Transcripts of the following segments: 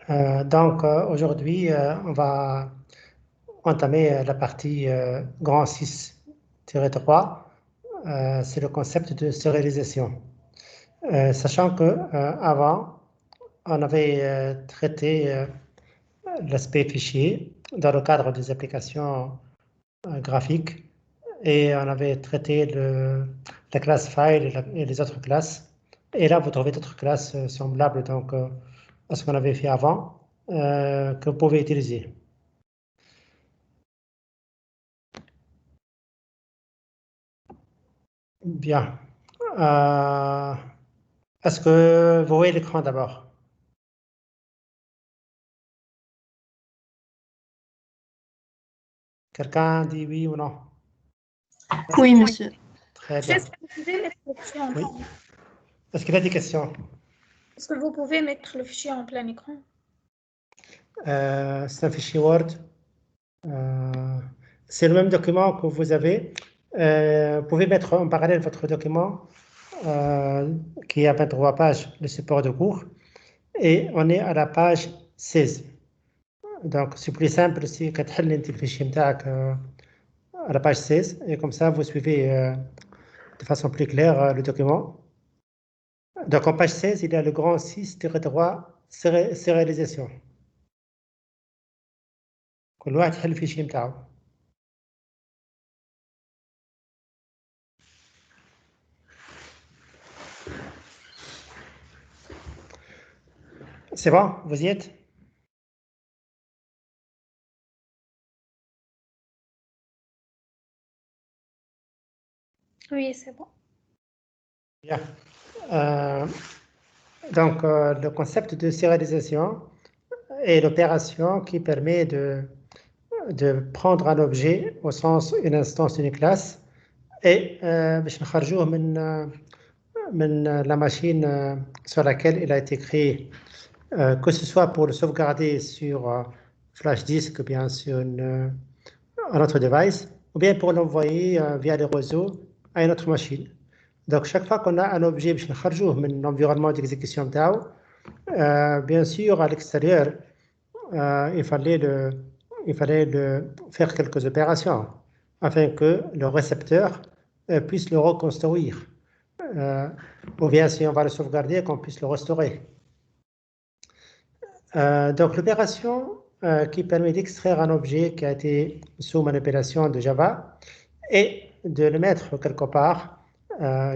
Aujourd'hui, on va entamer la partie grand 6-3. C'est le concept de sérialisation. Sachant que avant, on avait traité l'aspect fichier dans le cadre des applications graphiques et on avait traité la classe file et les autres classes. Et là, vous trouvez d'autres classes semblables donc, à ce qu'on avait fait avant que vous pouvez utiliser. Bien. Est-ce que vous voyez l'écran d'abord? Quelqu'un dit oui ou non? Oui, monsieur. Très bien. Est-ce que vous pouvez mettre le fichier en Oui. plein écran? Est-ce qu'il y a des questions? Est-ce que vous pouvez mettre le fichier en plein écran? C'est un fichier Word. C'est le même document que vous avez. Vous pouvez mettre en parallèle votre document qui a 23 pages, le support de cours. Et on est à la page 16. Donc, c'est plus simple si tu as le fichier à la page 16. Et comme ça, vous suivez de façon plus claire le document. Donc, en page 16, il y a le grand 6-3 sérialisation. كل واحد يحل الفيشي متاعو. C'est bon, vous y êtes? Oui, c'est bon. Bien. Le concept de sérialisation est l'opération qui permet de prendre un objet au sens une instance d'une classe et باش نخرجوه من la machine sur laquelle il a été créé, que ce soit pour le sauvegarder sur flash disk ou bien sur un autre device, ou bien pour l'envoyer via les réseaux à une autre machine. Donc, chaque fois qu'on a un objet باش نخرجوه من l'environnement d'exécution بتاعو, bien sûr, à l'extérieur, il fallait faire quelques opérations afin que le récepteur puisse le reconstruire. Ou bien, si on va le sauvegarder, qu'on puisse le restaurer. Donc, l'opération qui permet d'extraire un objet qui a été sous manipulation de Java et de le mettre quelque part.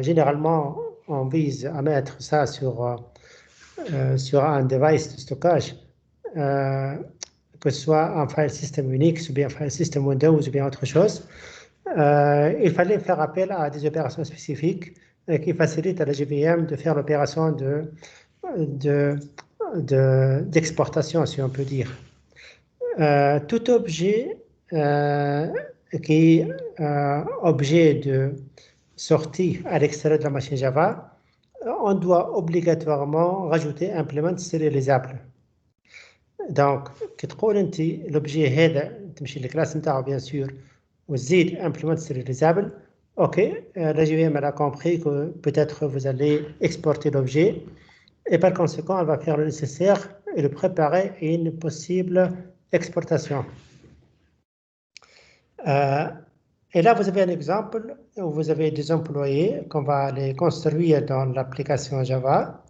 Généralement, on vise à mettre ça sur un device de stockage, que ce soit un file system Unix ou bien un file system Windows ou bien autre chose. Il fallait faire appel à des opérations spécifiques qui facilitent à la JVM de faire l'opération d'exportation, si on peut dire. Tout objet qui est objet de sortie à l'extérieur de la machine Java, on doit obligatoirement rajouter implement serialisable. Donc, كي تقول انت l'objet هذا تمشي للكلاس نتاعو bien sûr وتزيد implement serialisable, ok, la JVM elle a compris que peut-être vous allez exporter l'objet et par conséquent elle va faire le nécessaire et le préparer à une possible exportation. Et là, vous avez un exemple où vous avez des employés qu'on va les construire dans l'application Java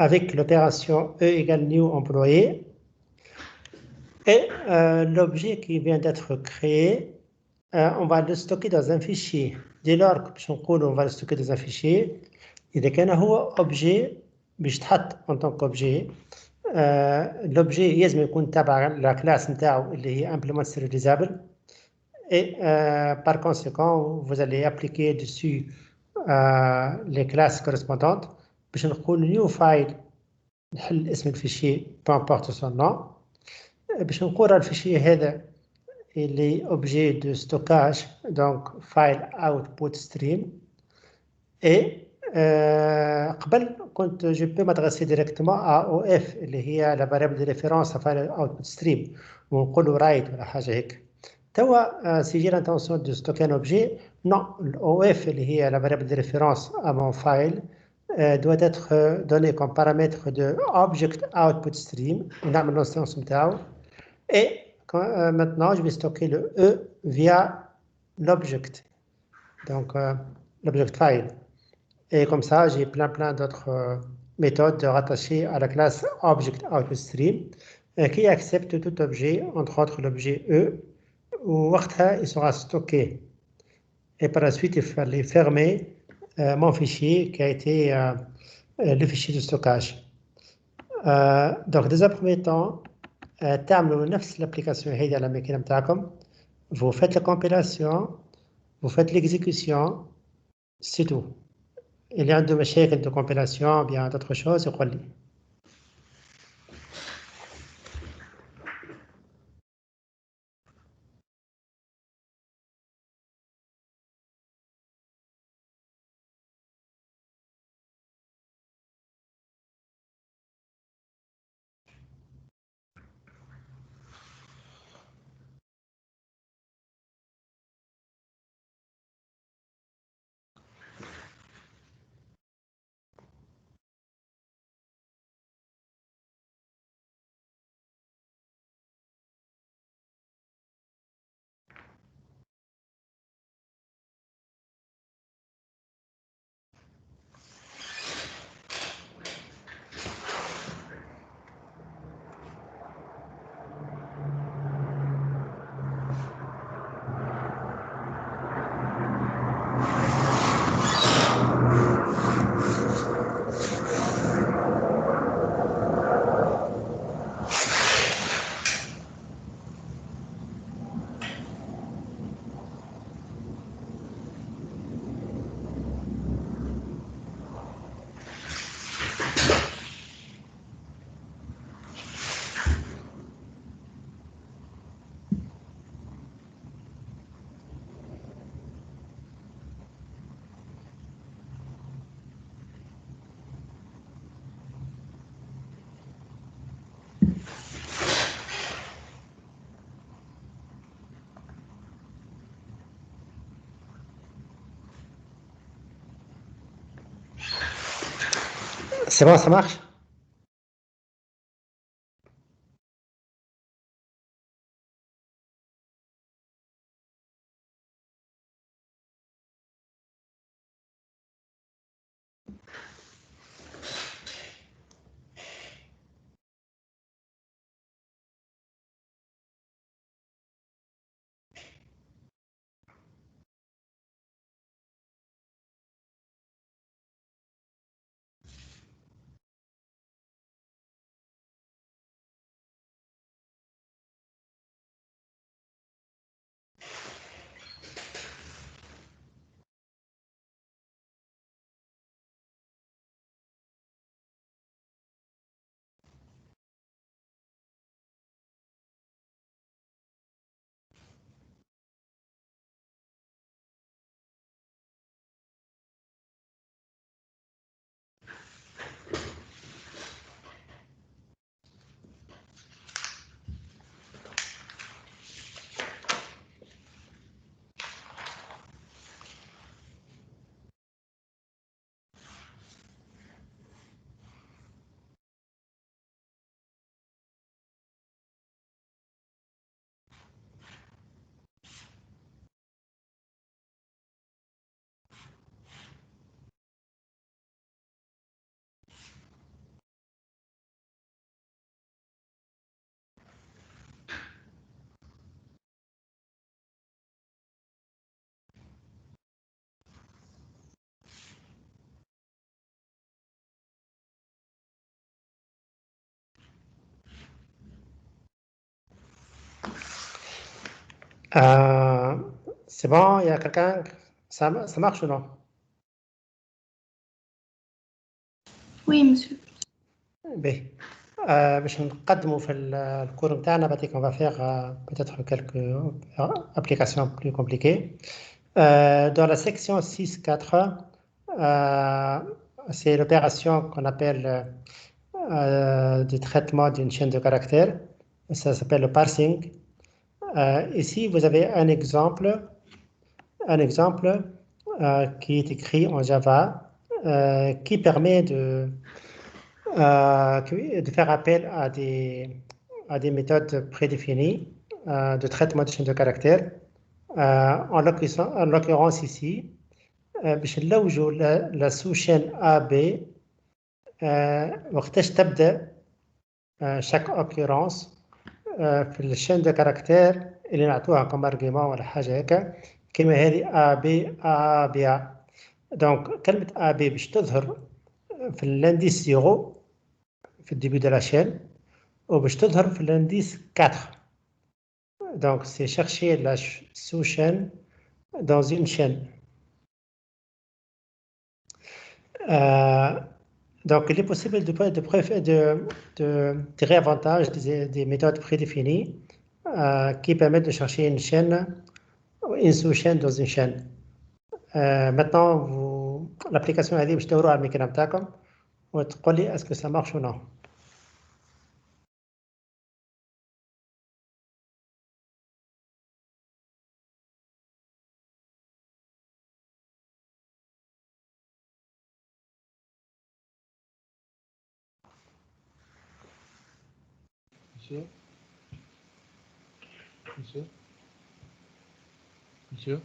avec l'opération E égale new employé. Et l'objet qui vient d'être créé, on va le stocker dans un fichier. Dès lors qu'on va le stocker dans un fichier, إذا كان هو objet باش تحط en tant qu'objet, l'objet يلزم يكون تابع la classe نتاعو اللي هي implement serializable. Et par conséquent, vous allez appliquer dessus les classes correspondantes. باش نقول new file نحل اسم الفيشير peu importe son nom. باش نقول الفيشير هذا اللي objet de stockage, donc file output stream. Et قبل كنت je peux m'adresser directement à OF اللي هي la variable de référence à file output stream ونقول له write ولا حاجة هيك. توا si j'ai l'intention de stocker un objet, non, l'OF اللي هي la variable de référence à mon file doit être donné comme paramètre de object output stream, et maintenant je vais stocker le E via l'object, donc l'object file. Et comme ça, j'ai plein d'autres méthodes rattachées à la classe object output stream qui accepte tout objet, entre autres l'objet E, où il sera stocké. Et par la suite, il fallait fermer mon fichier qui a été le fichier de stockage. Donc, dans un premier temps, تعملوا نفس l'application هذه على الماكينة بتاعكم. Vous faites la compilation, vous faites l'exécution, c'est tout. Il y a de مشاكل de compilation, bien d'autres choses, يقول لي. C'est bon, ça marche? C'est bon, il y a quelqu'un, ça marche ou non? Oui, monsieur. باهي. باش نقدموا في الكور نتاعنا بعديك on va faire peut-être quelques applications plus compliquées. Dans la section 6.4, c'est l'opération qu'on appelle du traitement d'une chaîne de caractères. Ça s'appelle le parsing. Ici, vous avez un exemple qui est écrit en Java qui permet de faire appel à des méthodes prédéfinies de traitement de chaîne de caractères. En l'occurrence ici, باش نلوجوا la sous-chaîne AB وقتاش تبدأ chaque occurrence في الشين de caractères اللي نعطوها comme argument ولا حاجة هكا كما هذه AB AB. donc كلمة AB باش تظهر في l'indice 0 في الديبي de la chaîne وباش تظهر في l'indice 4. donc c'est chercher la sous-chaîne dans une chaîne. Donc, il est possible de tirer avantage des méthodes prédéfinies qui permettent de chercher une chaîne, une sous-chaîne dans une chaîne. Maintenant, l'application a dit que je te à المكنة بتاعكم وتقول لي est-ce que ça marche ou non. Monsieur? Monsieur? Monsieur?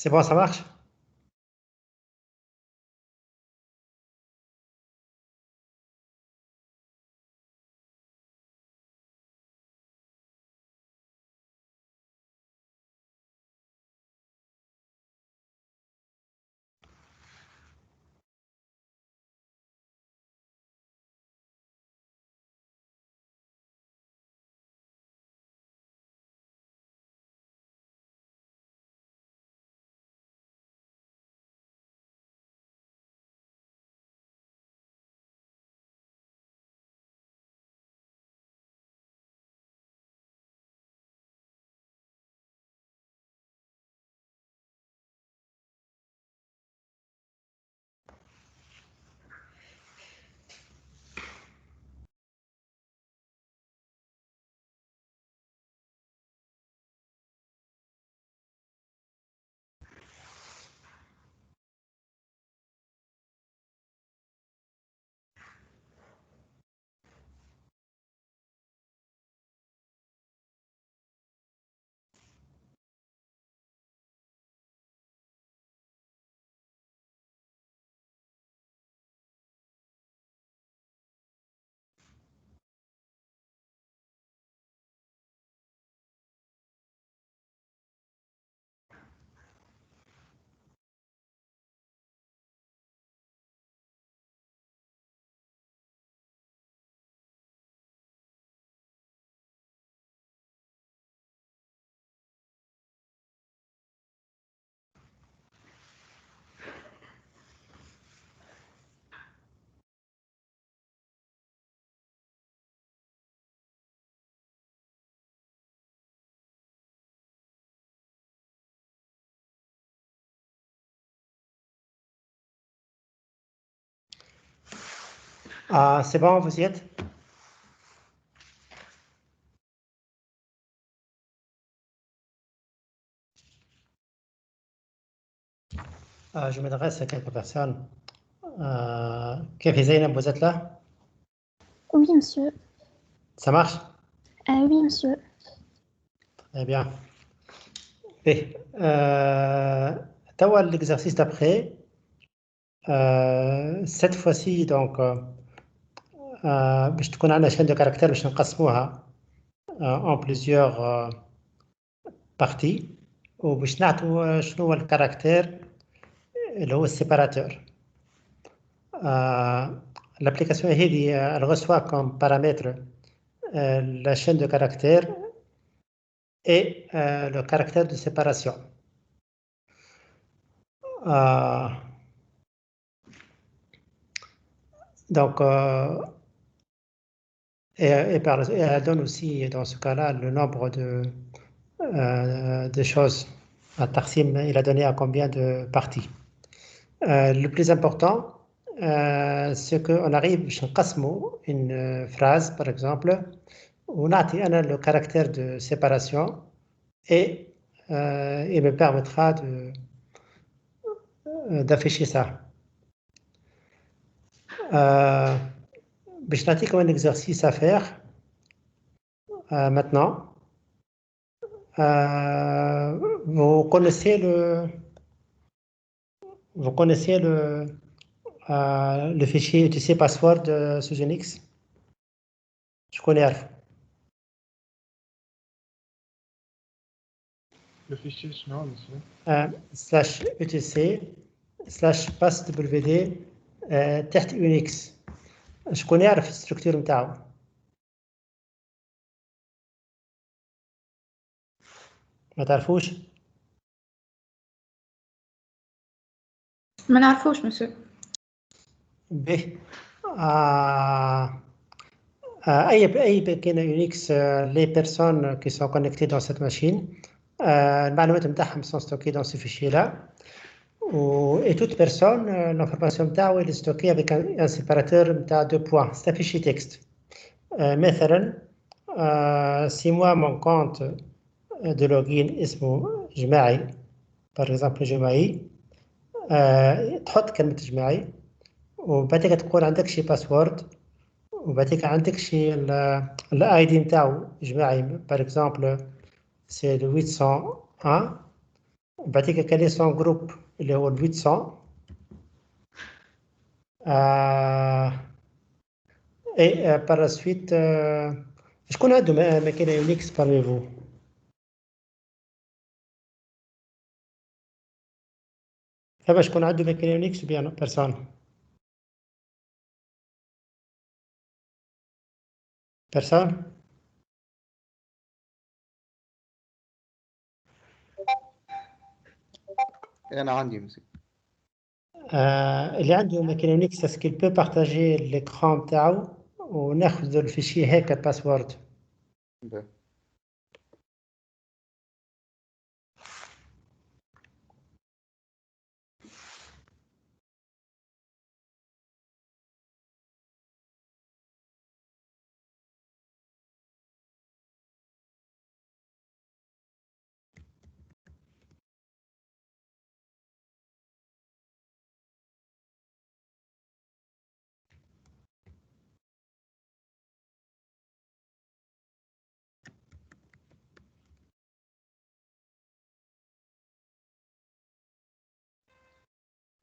C'est bon, ça marche? C'est bon, vous y êtes? Je m'adresse à quelques personnes. كيف زينب, vous êtes là? Oui, monsieur. Ça marche? Oui, monsieur. Très bien. Et, توا l'exercice d'après, cette fois-ci donc باش تكون عندنا chaîne de caractères باش نقسموها en plusieurs parties وباش نعطوا شنو هو الكاركتير اللي هو السيباراتور. L'application هذه elle reçoit comme paramètre la chaîne de caractères et le caractère de séparation. Donc, elle donne aussi, dans ce cas-là, le nombre de choses. Tarsim, il a donné à combien de parties. Le plus important, c'est qu'on arrive à une phrase, par exemple, on a le caractère de séparation et il me permettra d'afficher ça. Je vais vous un exercice à faire maintenant. Vous connaissez le fichier UTC password sous Unix? Je connais Arf. Le fichier, non, monsieur. /UTC /passwd تحت Unix. شكون يعرف الستركتور نتاعو؟ ما تعرفوش؟ ما نعرفوش مسيو. به أي كان Unix les personnes qui sont connectées dans cette machine المعلومات نتاعهم sont stockées dans ce fichier-là. Et toute personne, l'information نتاعو est stockée avec un séparateur نتاع 2 points. C'est un fichier texte. مثلا si moi mon compte de login اسمه جماعي par exemple جماعي تحط كلمة جماعي وبعدين تقول عندك شي باسورد وبعدين عندك شي الاي دي نتاعو جماعي par exemple c'est le 801 وبعدين quel est son groupe اللي هو ال 800 et par la suite شكون عنده ماكينة يونيكس parmi vous؟ فما شكون عنده ماكينة يونيكس ou bien personne؟ Personne? أنا عندي مسك. اللي عنده ماكينة يونيكس est-ce qu'il peut partager l'écran نتاعو وناخذ الفيشي هيك الباسورد؟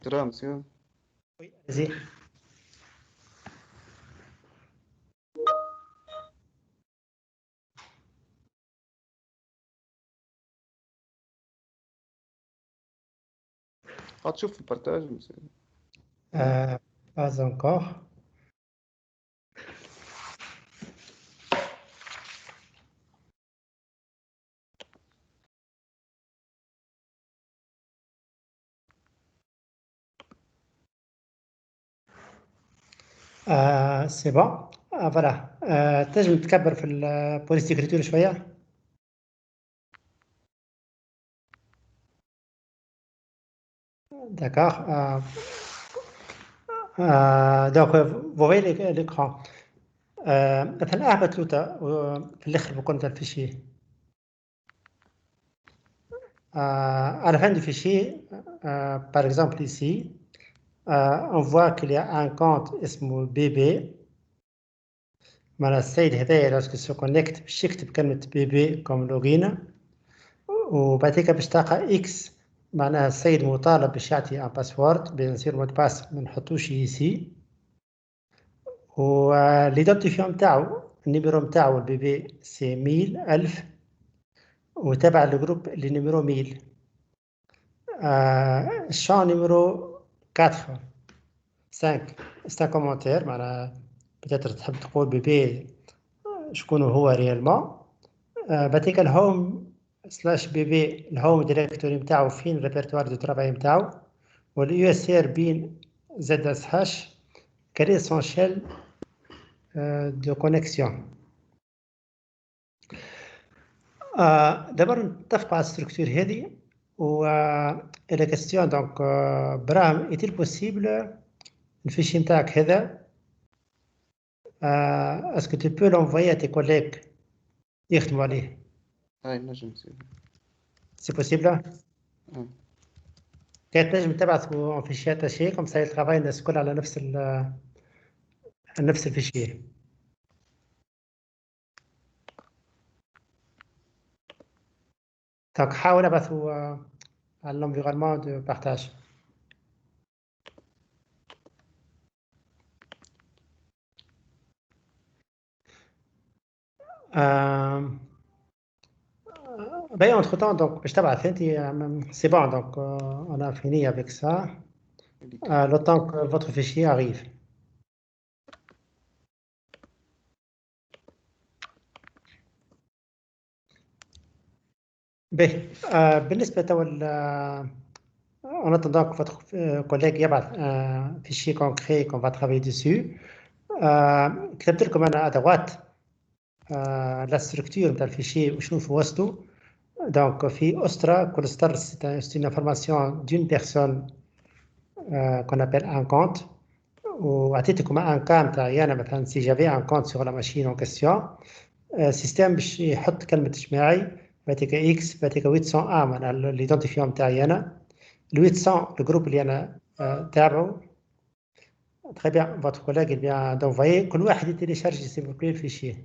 ترى مسيو. Oui, allez-y. هتشوف البارتاج مسيو. Pas encore. C'est bon. Voilà. تنجم تكبر في البوليس سيكريتور شوية؟ D'accord. Donc, vous voyez l'écran. مثلا اهبط لوتا في الاخر بكون تاع الفيشي. À la fin du fichier, par exemple ici, on voit qu'il y a un compte اسمه BB. معناها السيد هذايا lorsque se connecte باش يكتب كلمة BB comme login. وبعديك باش تلقى X معناها السيد مطالب باش يعطي ان باسورد بين يصير مود باس ما نحطوش يسي. وليدونتيفيون نتاعو النيميرو نتاعو البي بي سي 1000 وتابع الجروب اللي نيميرو 1000. الشان نيميرو 4 5 ستا كومونتير معناها بتاتر تحب تقول بي بي شكون هو ريالمون. بعديك الهوم سلاش بي بي الهوم ديريكتوري نتاعو فين الريبرتوار دو ترافاي نتاعو واليو اس ار بين زد اس هاش كري سون شيل دو كونيكسيون. دابا نتفقوا على الستركتور هذه و لا كاستيون دونك براهم ايتيل بوسيبل الفيشي نتاعك هذا اسكو تي بو لونفويي تي كوليك يخدموا عليه. نجم مسيو. سي بوسيبل. كانت نجم تبعثوا فيشي اتاشي كوم سا يترافاي الناس الكل على نفس الفيشي. دونك حاول ابعثوا على l'environnement de partage. Ben, entre-temps, donc, je c'est bon, donc on a fini avec ça. Le temps que votre fichier arrive. Ben, بالنسبة en attendant que votre collègue يبعث un fichier concret qu'on va travailler dessus, كتبت لكم أنا أدوات la structure نتاع الفيشي وشنو في وسطه. Donc, في أسترا كل ستار c'est une information d'une personne qu'on appelle un compte. وعطيتكم un cas نتاعي أنا مثلا si j'avais un compte sur la machine en question. سيستم باش يحط كلمة اجتماعي بعطيك اكس بعطيك 801 معناها ليدونتيفيون نتاعي أنا. ال 800 الجروب اللي أنا تابعه. Très bien, votre collègue vient d'envoyer. كل واحد يتيليشارجي s'il vous plaît le fichier.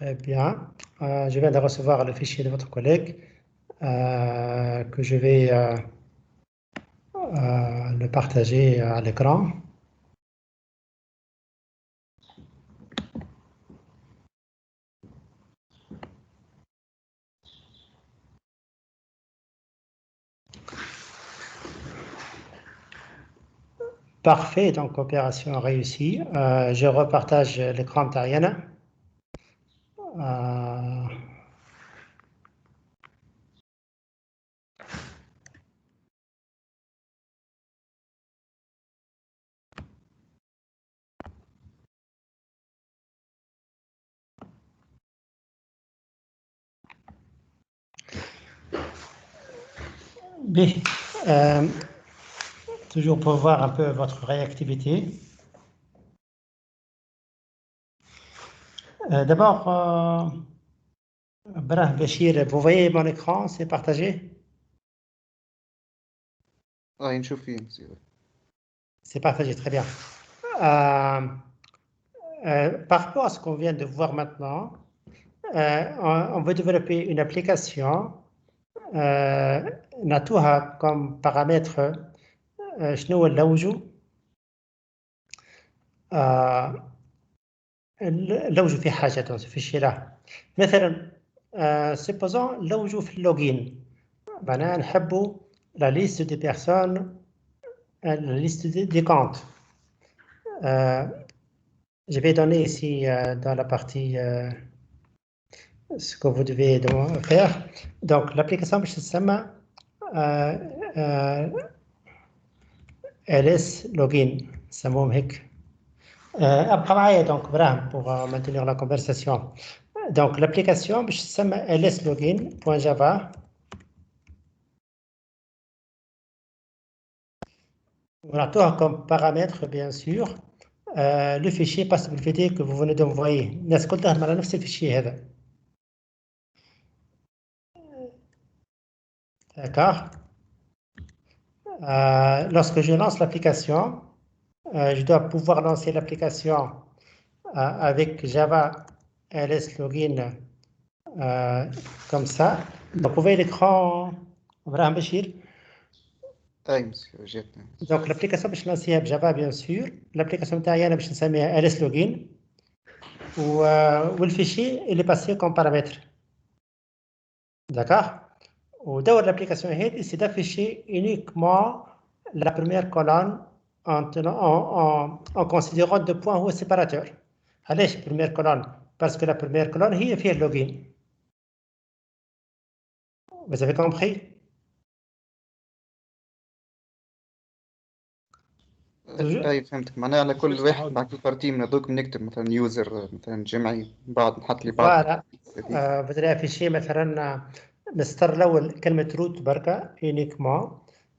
Très bien. Je viens de recevoir le fichier de votre collègue que je vais le partager à l'écran. Parfait, donc opération réussie. Je repartage l'écran Tariana. Bien, toujours pour voir un peu votre réactivité. D'abord, Brah Bachir, vous voyez mon écran, c'est partagé? نشوف فيه مسيو. C'est partagé, très bien. Par rapport à ce qu'on vient de voir maintenant, on veut développer une application. نعطوها comme paramètre شنو هو اللوجو. اللوجو في حاجة في الشراء. مثلا supposons اللوجو في اللوجين. معناها نحبوا la liste des personnes, la liste des comptes. Je vais donner ici dans la partie ce que vous devez faire. Donc, l'application باش تسمى LS Login. نسموهم هيك. ابقى معايا donc براهم pour maintenir la conversation. Donc, l'application باش تسمى LS Login.java. ونعطوها comme paramètre bien sûr le fichier passwd que vous venez d'envoyer. الناس كل تهرم على نفس الفيشي هذا. D'accord. Lorsque je lance l'application, je dois pouvoir lancer l'application avec Java LS Login comme ça. Vous pouvez l'écran, Abraham Bachir. أي مسيو جاتنا. Donc l'application باش نلانسيها بجافا bien sûr. L'application تاعي أنا باش نسميها LS Login. والفيشي il est passé comme paramètre. D'accord. ودور l'application هذه c'est d'afficher uniquement la première colonne en considérant deux points هو séparateur. علاش première colonne? Parce que la première colonne هي فيها login. Vous avez compris? أي فهمتك، معناها على كل بس واحد تعود. مع كل بارتي من هذوك نكتب مثلا يوزر مثلا جمعي، بعد نحط لي بعض. Voilà. Vous allez afficher مثلا السطر الأول كلمة root بركة uniquement.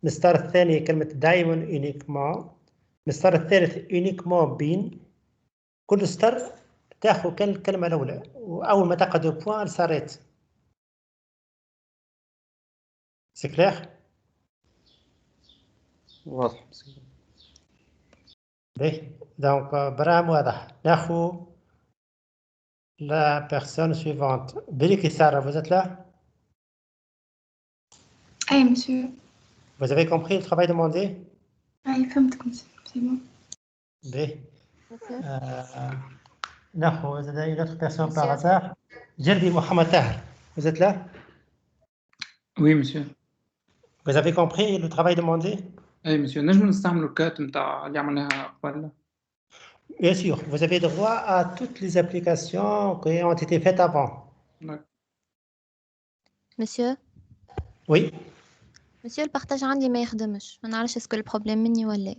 السطر الثاني كلمة diamond uniquement. السطر الثالث uniquement bin. كل سطر تاخذ الكلمة الأولى وأول ما تلقى دو بوان صارت. سي كلير؟ واضح مسيو. باهي دونك برام واضح. ناخذ la personne suivante. Billy Sarah, vous êtes là? أي مسيو. Vous avez compris le travail demandé? أي فهمتك مسيو. C'est bon. باهي. Monsieur. ناخذ une autre personne par Monsieur. hasard. Jerdi Mohamed Tahir, vous êtes là? Oui, monsieur. Vous avez compris le travail demandé? اي مسيو نجم نستعملوا الكات نتاع اللي عملناها قبل. Bien sûr, vous avez droit à toutes les applications qui ont été faites avant. Monsieur. Oui. Monsieur, البارتاج عندي ما يخدمش. ما نعرفش اسكو البروبليم مني ولا.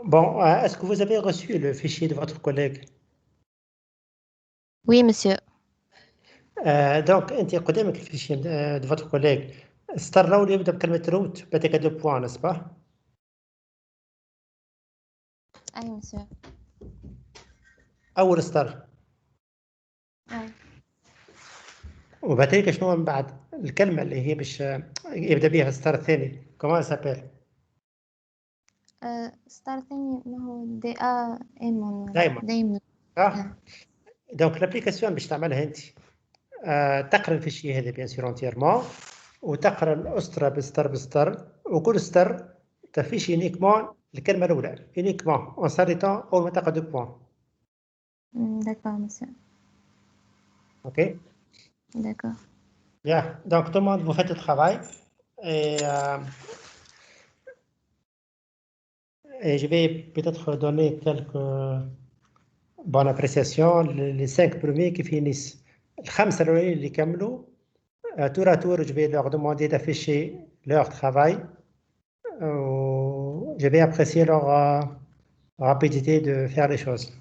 Bon, est-ce que vous avez reçu le fichier de votre collègue? Oui, monsieur. Donc, انت قدامك الفيشي de votre collègue. السطر الاول يبدا بكلمه روت بعدك دو بوان n'est-ce pas? أي monsieur. اول سطر. أي. وبعدين شنو من بعد الكلمه اللي هي باش يبدا بها السطر الثاني كمان سابيل؟ ستار ثاني ما هو دي ايمون. دايما. دونك الابليكاسيون باش تعملها انت تقرا الفيشي هذا بيان سور انتيرمون وتقرا الاسطر بسطر وكل سطر تفيش يونيكمون الكلمه الاولى يونيكمون اون ساريتون اول ما تلقى دو بوان. D'accord, monsieur. Ok. D'accord. Bien. Donc tout le monde vous faites le travail et je vais peut-être donner quelques bonnes appréciations. Les 5 premiers qui finissent. الخمسه الاولين اللي كملوا tour à tour je vais leur demander d'afficher leur travail. Je vais apprécier leur rapidité de faire les choses.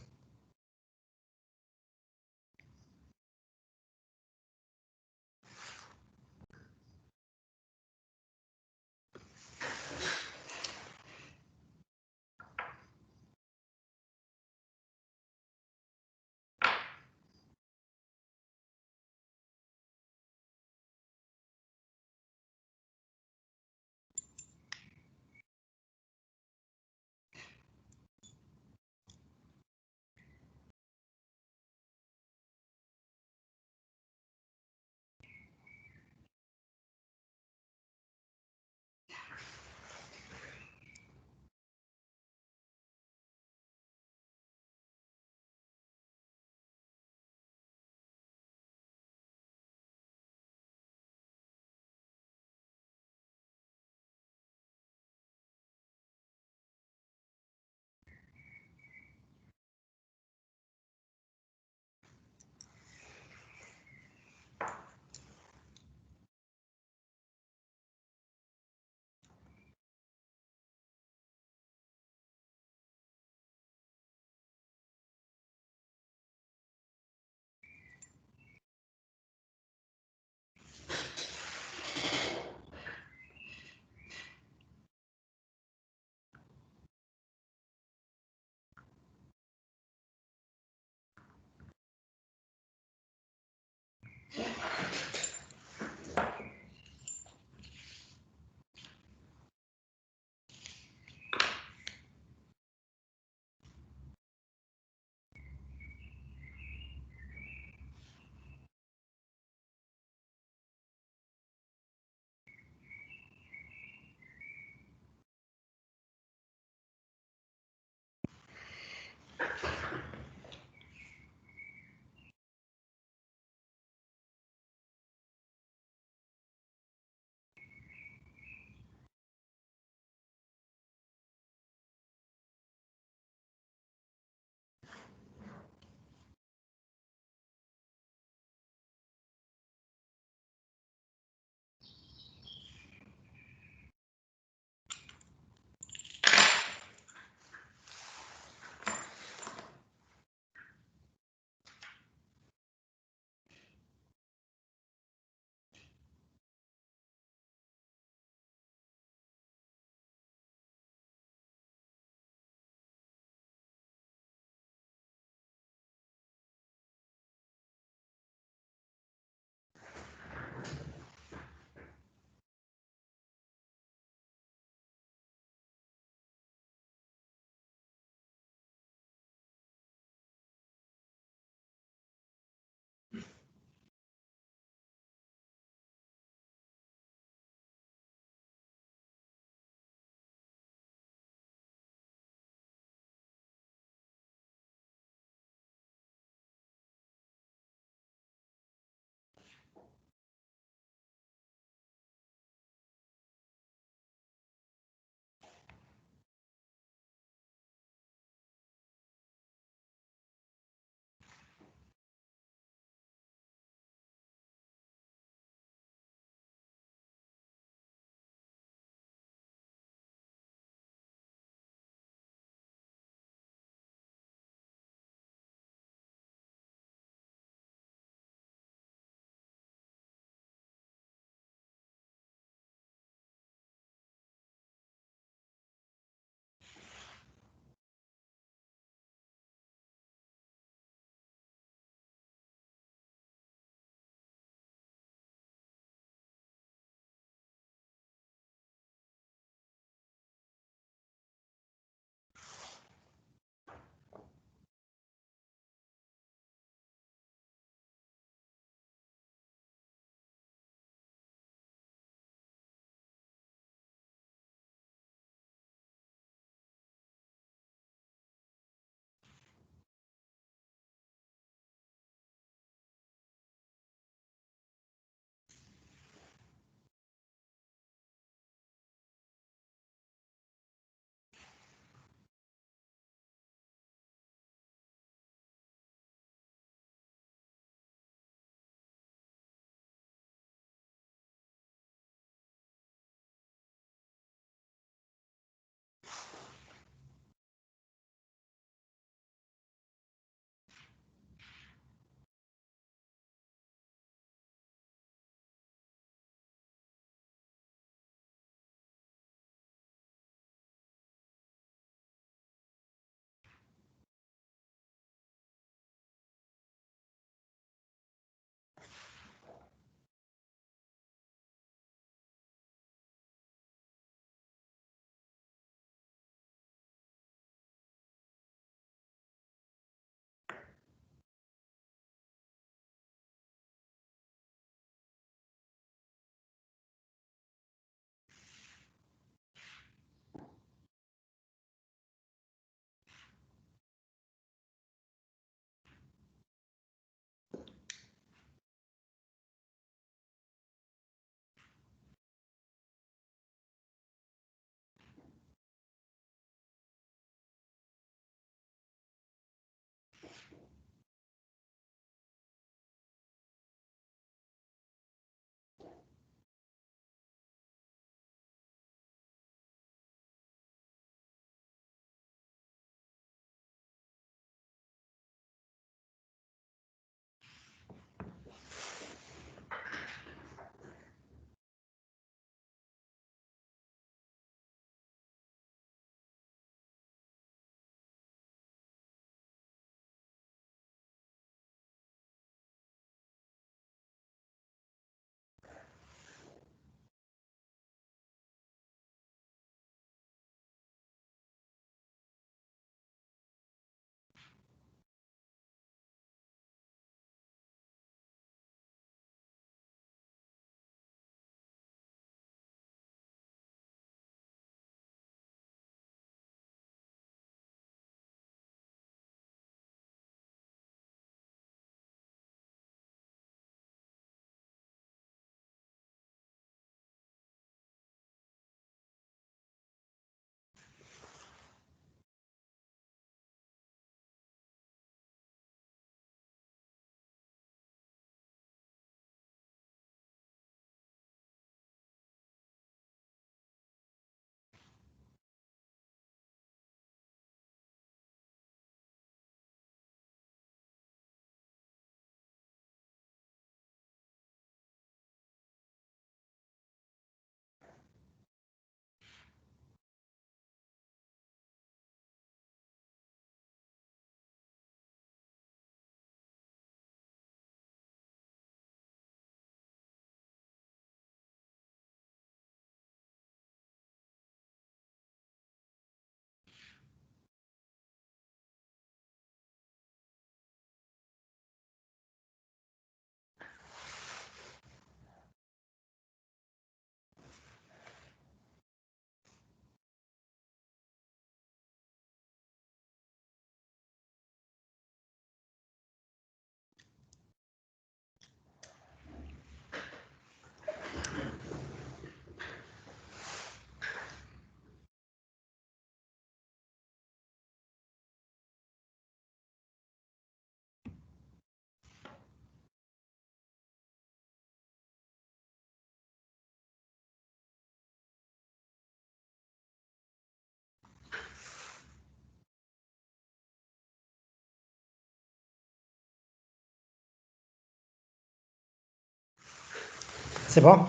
C'est bon?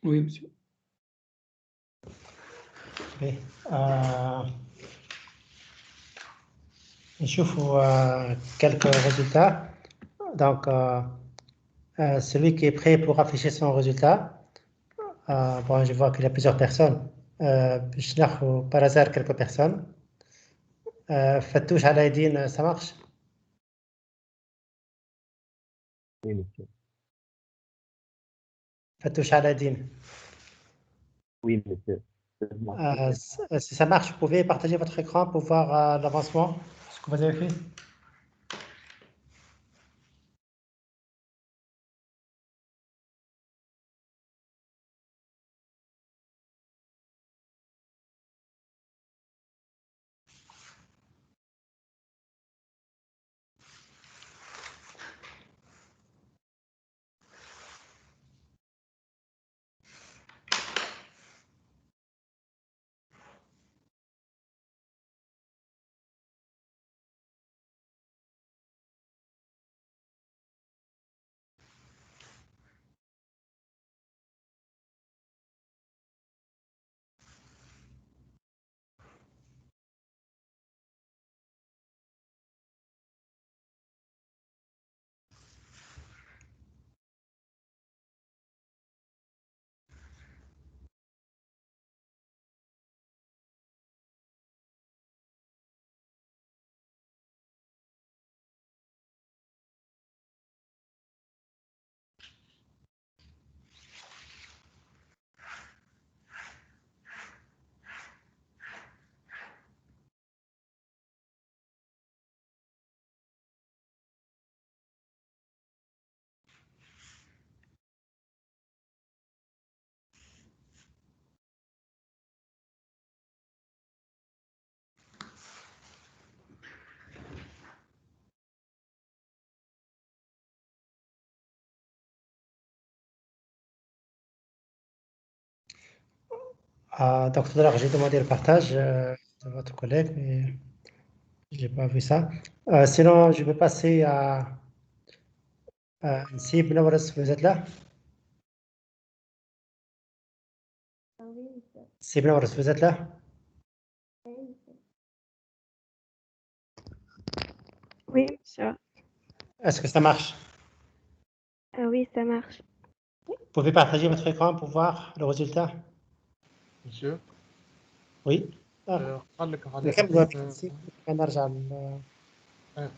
Oui, monsieur. Oui. نشوف quelques résultats. Donc, celui qui est prêt pour afficher son résultat. Bon, je vois qu'il y a plusieurs personnes. باش ناخذ par hasard quelques personnes. فتوش على يدين, ça marche? Oui, monsieur. فتوش على يدين. Oui, monsieur. Si ça marche, vous pouvez partager votre écran pour voir l'avancement, ce que vous avez fait. Donc tout à l'heure, j'ai demandé le partage de votre collègue, mais je n'ai pas vu ça. Sinon, je vais passer à Nsib Nawras, vous êtes là? Nsib Nawras, vous êtes là? Oui, monsieur. Est-ce que ça marche? Oui, ça marche. Vous pouvez partager votre écran pour voir le résultat? Monsieur, Oui. قال لك نكملوا على نسيب نرجع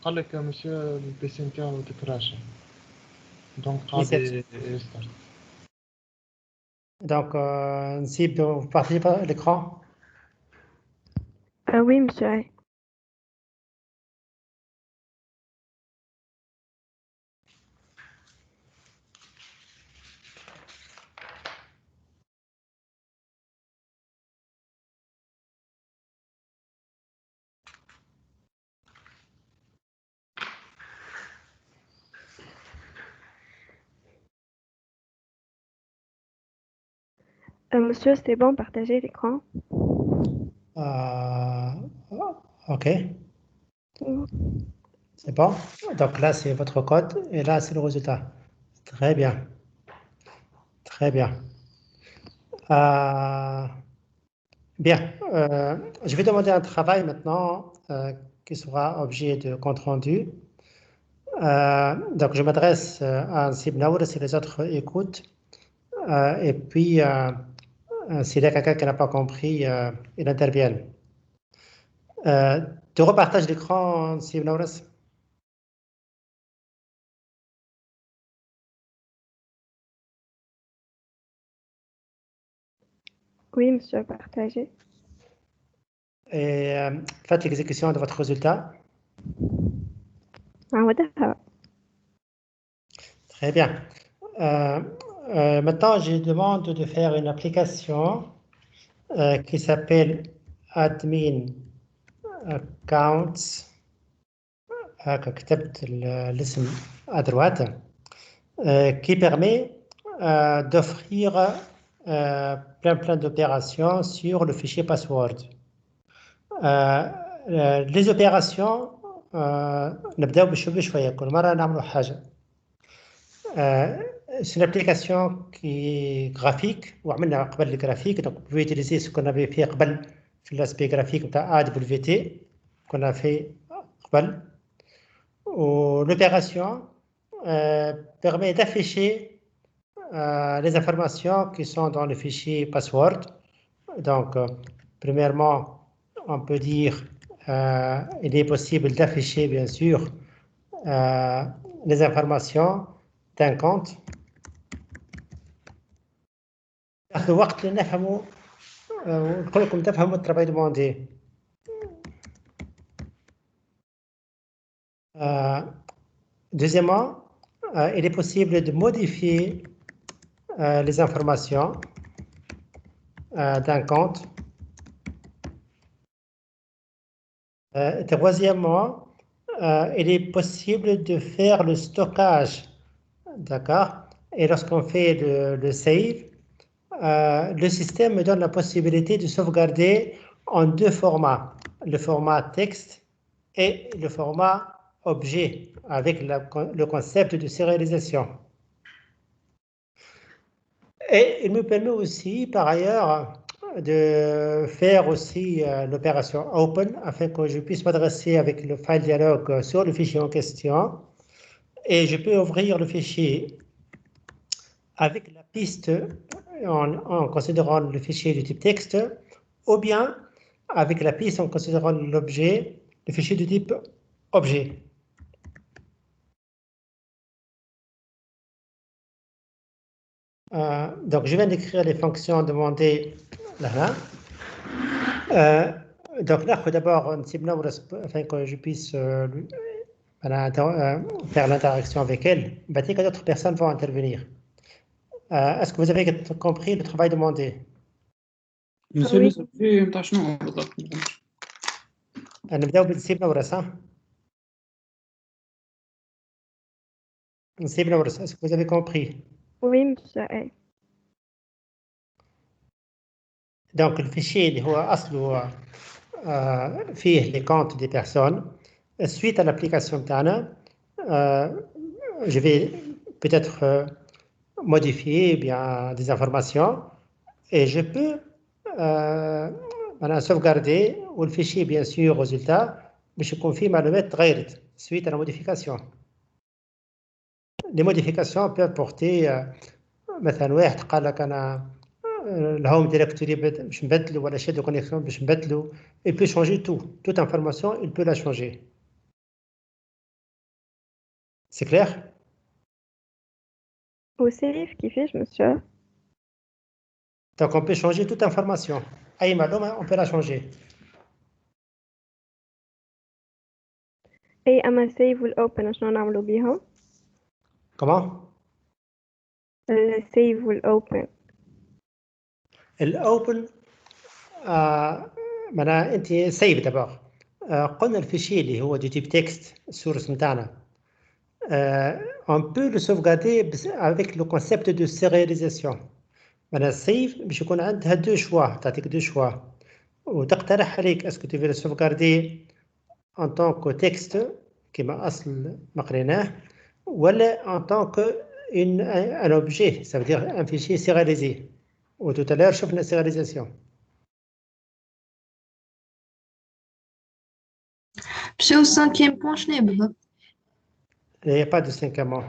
قال لك monsieur البي سي نتاعو تكراشا دونك Oui, قاعد c'est- يستارت. Donc, Nsib, vous partagez l'écran? Oui, monsieur. Monsieur, c'est bon, partagez l'écran. OK. C'est bon. Donc là, c'est votre code et là, c'est le résultat. Très bien. Très bien. Bien. Je vais demander un travail maintenant qui sera objet de compte rendu. Donc, je m'adresse à Nsib Nawras si les autres écoutent. Et puis, s'il y a quelqu'un qui n'a pas compris, il intervienne. Tu repartages l'écran, Nsib Nawras? Oui, monsieur, partagez. Et faites l'exécution de votre résultat. عودها. Très bien. Maintenant, je demande de faire une application qui s'appelle Admin Accounts. كتبت الاسم à droite, qui permet d'offrir plein d'opérations sur le fichier password. les opérations نبداو بشوية كل مرة نعملوا حاجة. C'est une application qui est graphique وعملنا قبل الجرافيك. Donc vous pouvez utiliser ce qu'on avait fait قبل في l'aspect graphique نتاع AWT qu'on a fait قبل. L'opération permet d'afficher les informations qui sont dans le fichier password. Donc, premièrement, on peut dire il est possible d'afficher, bien sûr, les informations d'un compte. ناخذ وقت لنفهموا ونقول لكم تفهموا الترافاي دوموندي. Deuxièmement, il est possible de modifier les informations d'un compte. Troisièmement, il est possible de faire le stockage, d'accord? Et lorsqu'on fait le save, le système me donne la possibilité de sauvegarder en deux formats, le format texte et le format objet, avec le concept de sérialisation. Et il me permet aussi, par ailleurs, de faire aussi l'opération open afin que je puisse m'adresser avec le file dialogue sur le fichier en question. Et je peux ouvrir le fichier avec la piste en considérant le fichier de type texte, ou bien avec la piste en considérant l'objet, le fichier de type objet. Donc, je viens d'écrire les fonctions demandées là. Donc, là, d'abord, afin que je puisse faire l'interaction avec elle. D'autres personnes vont intervenir. Est-ce que vous avez compris le travail demandé? مسيو لسه في بتاع شنو بالضبط؟ نبداو بنسيب نورس ها؟ نسيب نورس. Est-ce que vous avez compris? Oui, monsieur A. Donc, le fichier اللي هو أصله فيه les comptes des personnes. Suite à l'application تاعنا, je vais peut-être modifier bien des informations et je peux sauvegarder ou le fichier bien sûr résultat باش يكون فيه معلومات تغيرت suite à la modification. Les modifications peuvent porter مثلا واحد قال لك انا الهوم ديريكتوري باش نبدلو ولا شادو كونيكسيون باش نبدلو. Il peut changer tout, toute information, il peut la changer. C'est clair? Au save كيفاش monsieur? Donc on peut changer toute information. أي معلومة on peut la changer. أي أما save والopen شنو نعملوا بيهم؟ Comment? save والopen. الأوبن معناها أنت سيف دابور. قلنا الفيشي اللي هو دو تيب تكست السورس نتاعنا. On peut le sauvegarder avec le concept de sérialisation. معناها السيف باش يكون عندها دو شوا، تعطيك دو شوا وتقترح عليك اسكو تبي sauvegarder en tant que texte كما أصل ما قريناه ولا en tant que un objet, ça veut dire un fichier sérialisé. Ou tout à l'heure شفنا sérialisation. مشاو 5e بوان شنو بالضبط؟ Il n'y a pas de cinquièmement.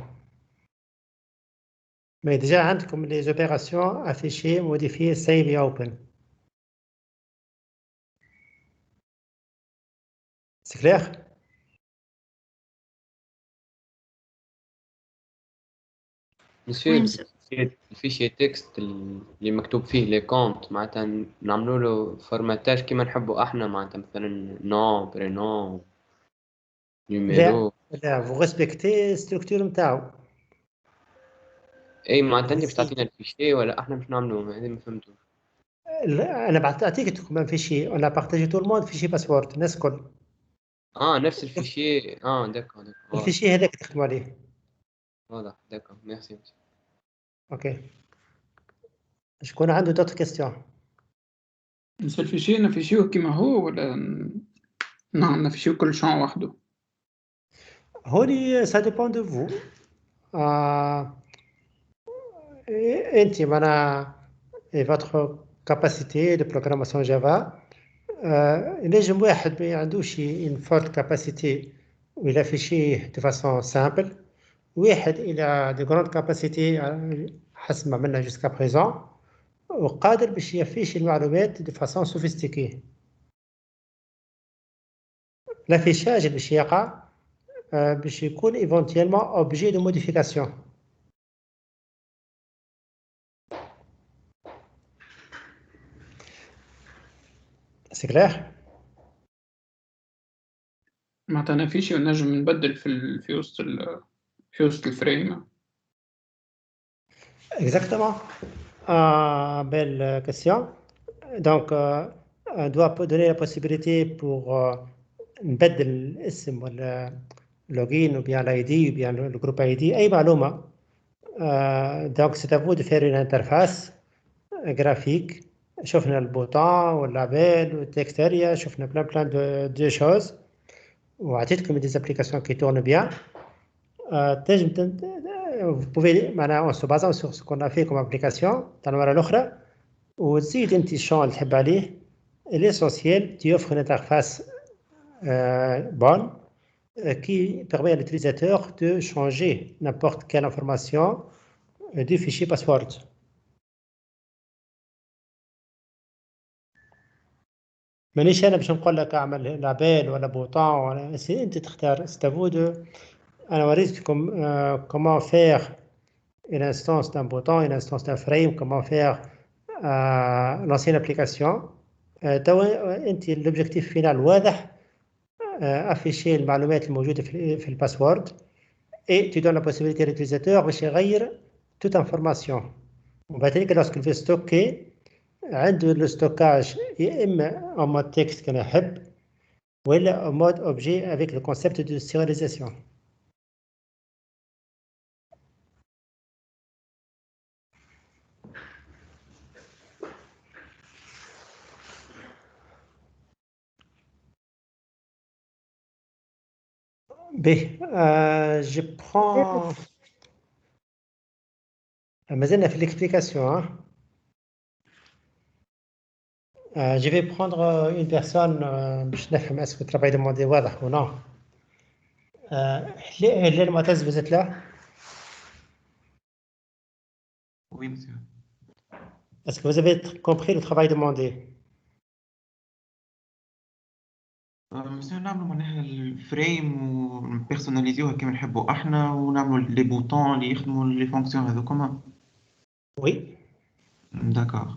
Mais déjà, عندكم les opérations affichées, modifiées, save et open. C'est clair? وي مسيو مسيو. الفيشي تكست اللي مكتوب فيه لي كونت معناتها نعملوا له فورماتاج كيما نحبوا احنا معناتها مثلا نو برينو نيميرو. لا vous respectez structure نتاعو. اي معناتها انت باش تعطينا الفيشي ولا احنا باش نعملوا؟ هذه ما فهمتوش. أنا بعطيك un fichier. On a partagé tout le monde fichier password الناس الكل. نفس الفيشي. داكو الفيشي هذاك تخدموا عليه. واضح. داكو ميرسي. اوكي. شكون عنده d'autres questions? بس الفيشي نفيشيوه كما هو ولا نعم نفيشيو كل شان وحده؟ هوني ça dépend de vous. انت معناها votre capacité de programmation Java. نجم واحد ما عندوش une forte capacité ويلا affiché de façon simple. واحد il a de grandes capacités حسب ما عملنا jusqu'à présent وقادر باش يفيشي المعلومات de façon sophistiquée. l'affichage اللي باش يقع باش يكون éventuellement objet de modification. C'est clair? معناتها نفيشي ونجم نبدل في وسط الفريم. Exactement. Belle question. Donc, on doit donner la possibilité pour نبدل الاسم ولا login ou bien l'ID ou bien le groupe ID أي معلومة. Donc, c'est à vous de faire une interface graphique. شفنا البوطون واللابel والتكست اريا شفنا plein de choses وعطيتكم des applications qui tournent bien. Vous pouvez en se basant sur ce qu'on a fait comme application dans المرة الأخرى وتزيد انت الشون اللي تحب عليه. L'essentiel tu offres une interface bonne qui permet à l'utilisateur de changer n'importe quelle information du fichier password. مانيش انا باش نقول لك اعمل لابيل ولا بوطون ولا انت تختار. استفود انا وريتكم comment faire une instance d'un bouton, une instance d'un frame, comment faire lancer une application. انت l'objectif final واضح afficher المعلومات الموجودة في الباسورد et tu donnes la possibilité à l'utilisateur باش يغير toute information. وبعدين lorsqu'il veut stocker عنده le stockage يا إما en mode texte كان يحب ولا en mode objet avec le concept de serialisation. B. Je prends. Mais a fait l'explication. Hein? Je vais prendre une personne. Je ne sais pas est-ce que le travail demandé واضح ou non. Hélène Mataz, vous êtes là? Oui, monsieur. Est-ce que vous avez compris le travail demandé? monsieur نعملوا معناها الفريم ونبيرسوناليزيوها كما نحبوا احنا ونعملوا لي بوطون اللي يخدموا لي فونكسيون هذوكما. Oui. D'accord.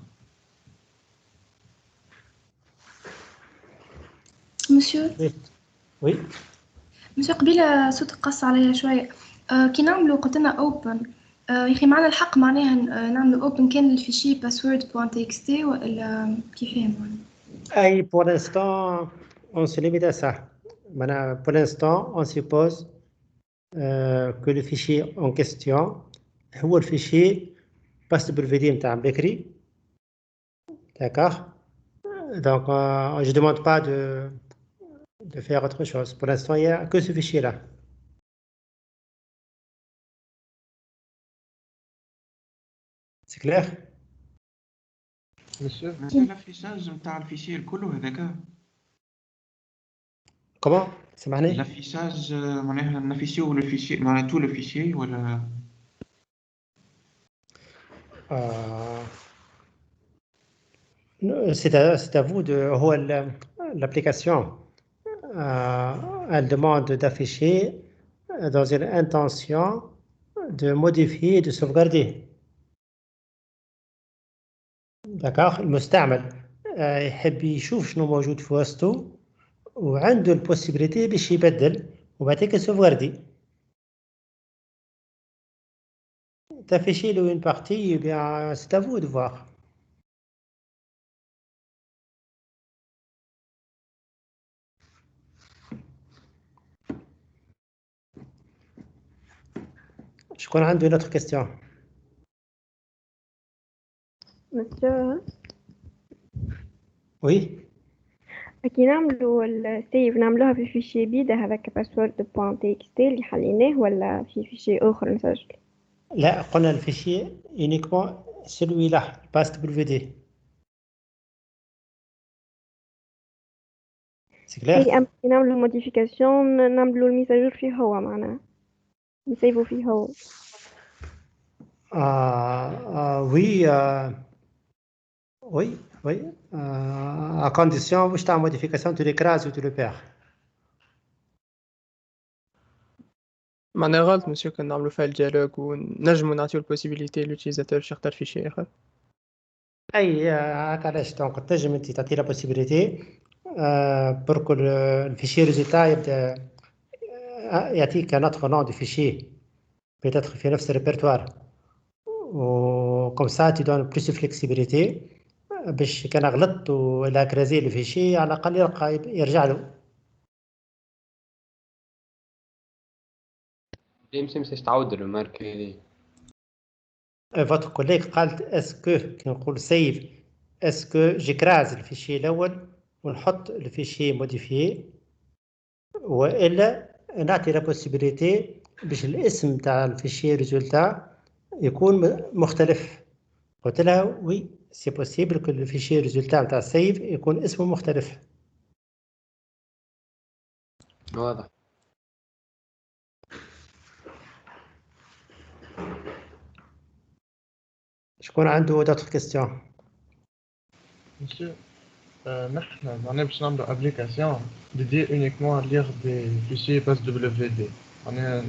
مسيو Oui. مسيو قبيله صوتك قص عليا شويه. كي نعملوا قلت لنا اوبن يا اخي معنا الحق معناها نعملوا اوبن كان الفيشي password.txt ولا كيفاه؟ Et pour l'instant, on se limite à ça. Maintenant, pour l'instant, on suppose que le fichier en question هو le fichier passe بالفيدي نتاع بكري. D'accord? Donc, je ne demande pas de faire autre chose. Pour l'instant, il n'y a que ce fichier-là. C'est clair? Monsieur, l'affichage نتاع الفيشي الكل هذاك. Comment? C'est معناه؟ l'affichage معناها نافيشيو لو فيشي معناها تو لو فيشي ولا c'est à vous de l'application. Elle demande d'afficher dans une intention de modifier et de sauvegarder. D'accord? المستعمل يحب يشوف شنو موجود في وسطه وعنده البوسيبيليتي باش يبدل وبعدين sauvegarder. D'afficher une partie, eh bien, c'est à vous de voir. Je crois qu'on a une autre question. Monsieur, Oui. كي نعملوا السيف نعملوها في فيشي بيدا هذاك باسورد بوان تي اكس تي اللي حليناه ولا في فيشي اخر نسجل؟ لا قلنا الفيشي uniquement celui-là passe WD. C'est clair? اي ام كي نعملوا موديفيكاسيون نعملوا الميساجور فيه هو معناها نسيبوا فيه هو. Oui, oui, oui. À condition باش تعمل modification tu l'écrases ou tu le perds. معناها غلط مسيو كان نعملوا فيها الديالوج ونجموا نعطيو البوسيبيليتي للوتيليزاتور باش يختار فيشي اخر. اي هكا علاش دونك تنجم انت تعطي لا بوسيبيليتي pour que le fichier résultat يبدا يعطيك un autre nom du fichier peut-être في نفس الريpertoire و comme ça tu donnes plus de flexibilité باش كان غلطت ولا كرازي لو فيشي على الاقل يلقى يرجع له. يمشي تعود الماركة هذه. Votre collègue قالت اسكو كي نقول سيف اسكو جيكراز الفيشي الاول ونحط الفيشي موديفيي والا نعطي لا بوسيبيليتي باش الاسم تاع الفيشي ريزولتا يكون مختلف. قلت لها وي سي بوسيبل كو الفيشي ريزولتا تاع السيف يكون اسمه مختلف. واضح. شكون عنده d'autres questions؟ مسيو نحن معناها باش نعملو ابليكاسيون ديدي اونيكمون ليغ دي فيشي باس دبليو دي، معناها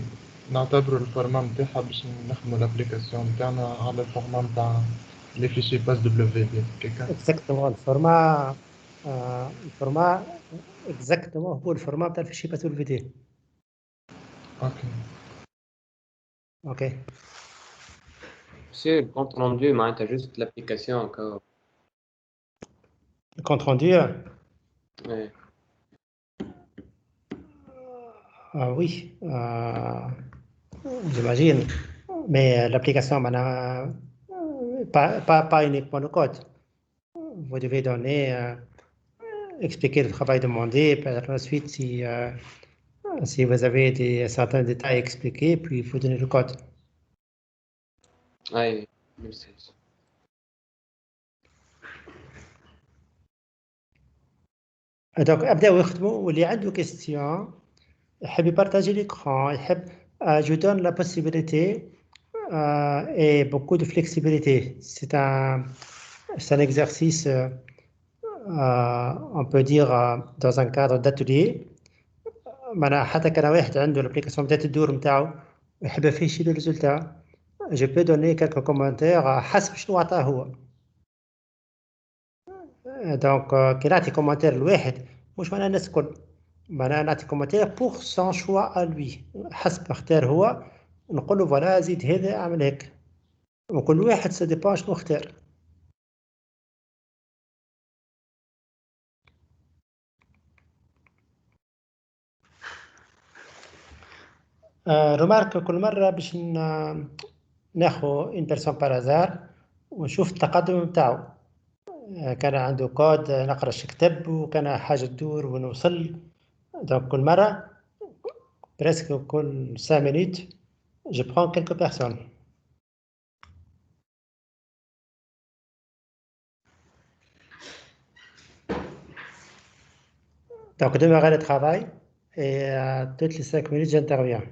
نعتبرو الفورما نتاعها باش نخدمو الابليكاسيون نتاعنا على الفورما نتاع لي فيشي باس دبليو دي كيكا. اكزاكتومون الفورما اكزاكتومون هو الفورما تاع الفيشي باس دبليو دي. اوكي. اوكي. سي الكونت روندو معناتها جوست لابليكاسيون كا. Le compte rendu, ايه oui, j'imagine, mais l'application, pas uniquement le code. Vous devez donner, expliquer le travail demandé, par la suite, si vous avez certains détails expliqués, puis il faut donner le code. اي ميرسي. Donc, أبدأوا يخدموا واللي عنده question يحب يبارتاجي l'écran, يحب je donne la possibilité et beaucoup de flexibilité. C'est un exercice, on peut dire, dans un cadre d'atelier. معناها حتى كان واحد عنده الابليكاسيون بدات تدور نتاعو ويحب يفيشي لو ريزولتا جو بو دوني كالكو كومونتير حسب شنو عطاه هو. دونك كي نعطي كومونتير لواحد مش معناها الناس الكل، معناها نعطي كومونتير بور سون شوا ا لوي حسب اختار هو، نقول له فوالا زيد هذا اعمل هيك، وكل واحد سا ديبون شنو اختار. رومارك كل مرة باش ناخو اون بيرسون بارازار ونشوف التقدم نتاعو. كان عنده كود نقرا اش كتب وكان حاجة تدور ونوصل. دونك كل مرة presque كل 5 minutes je prends quelques personnes. Donc démarrer le travail et toutes les 5 minutes j'interviens.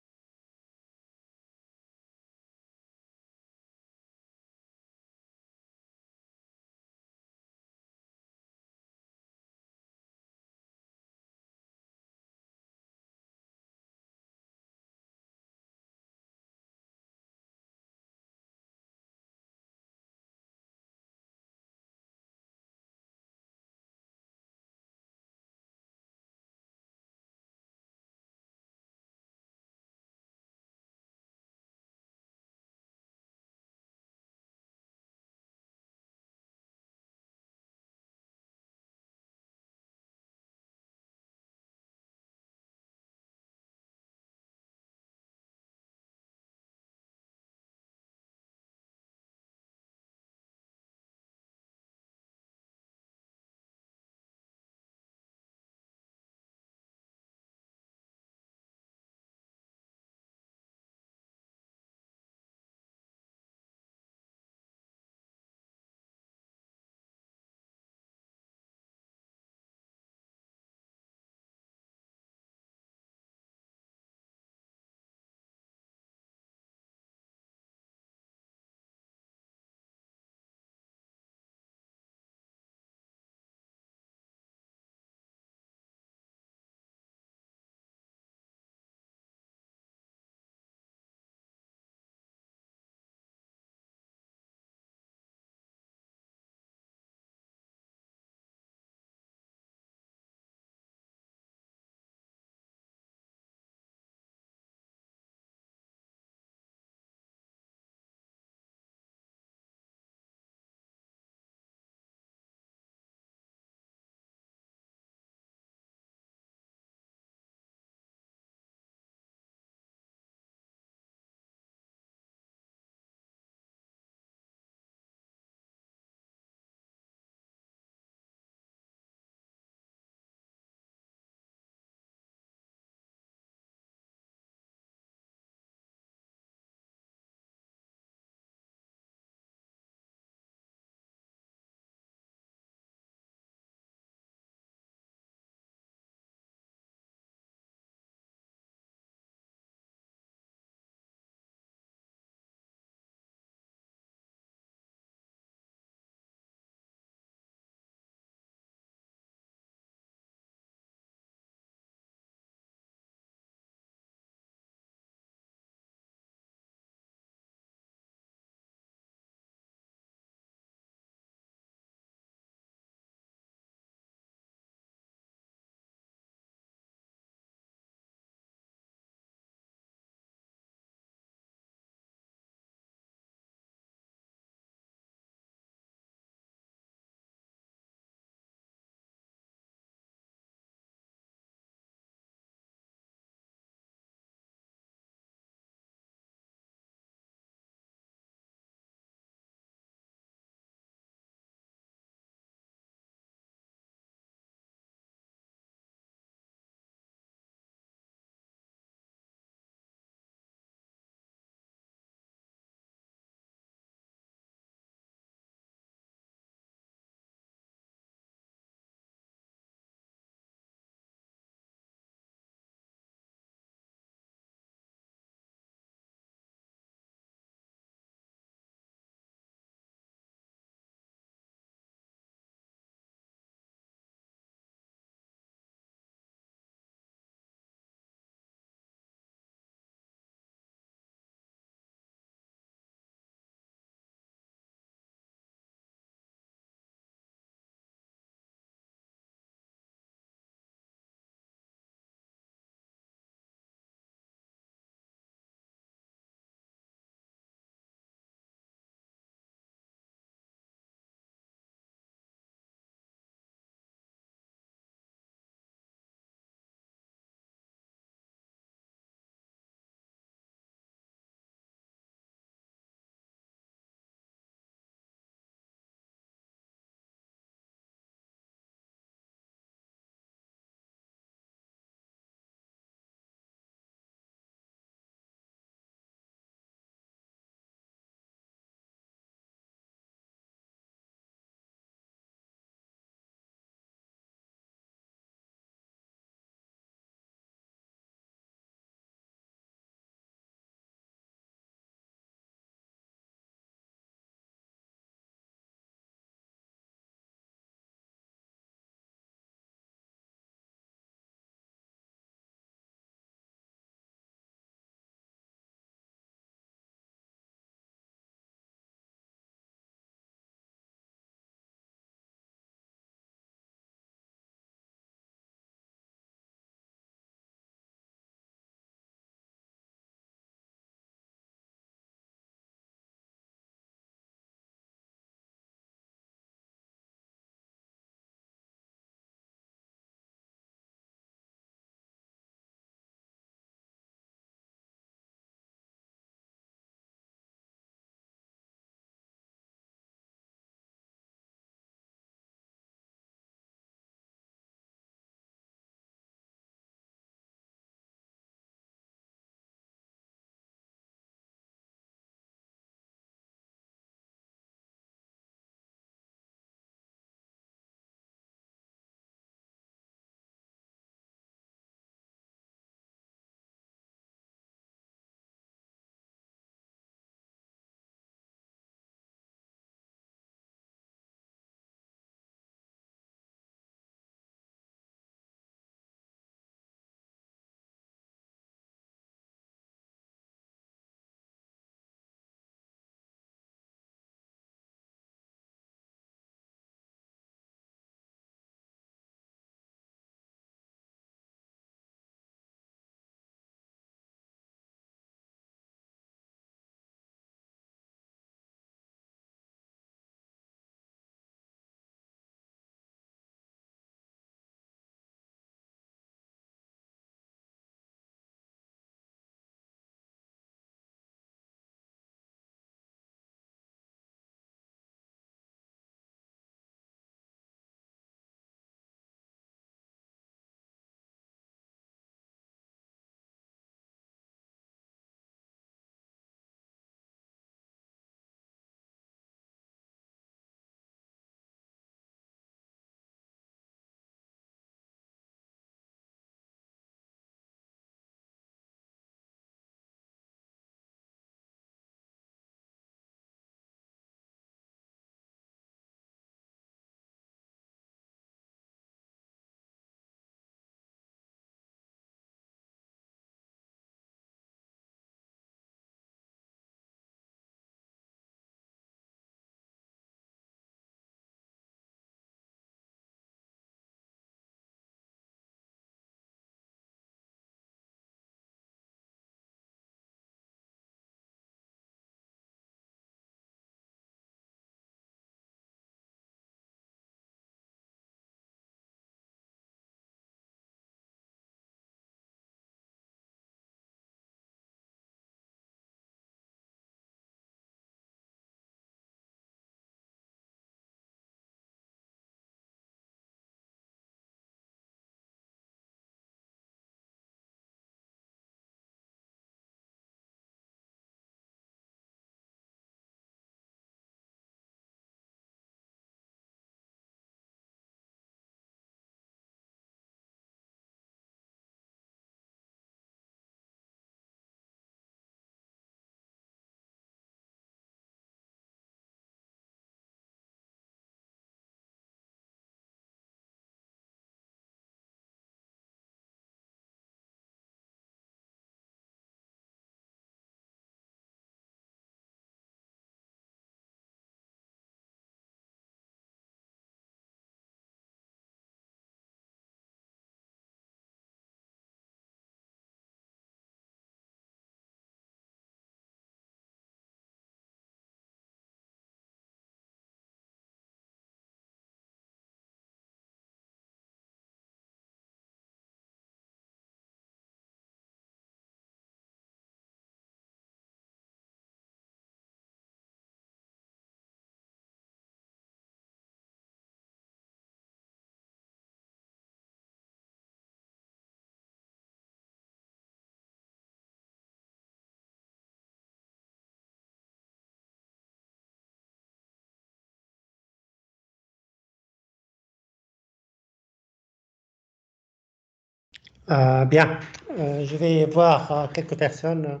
Bien. Je vais voir quelques personnes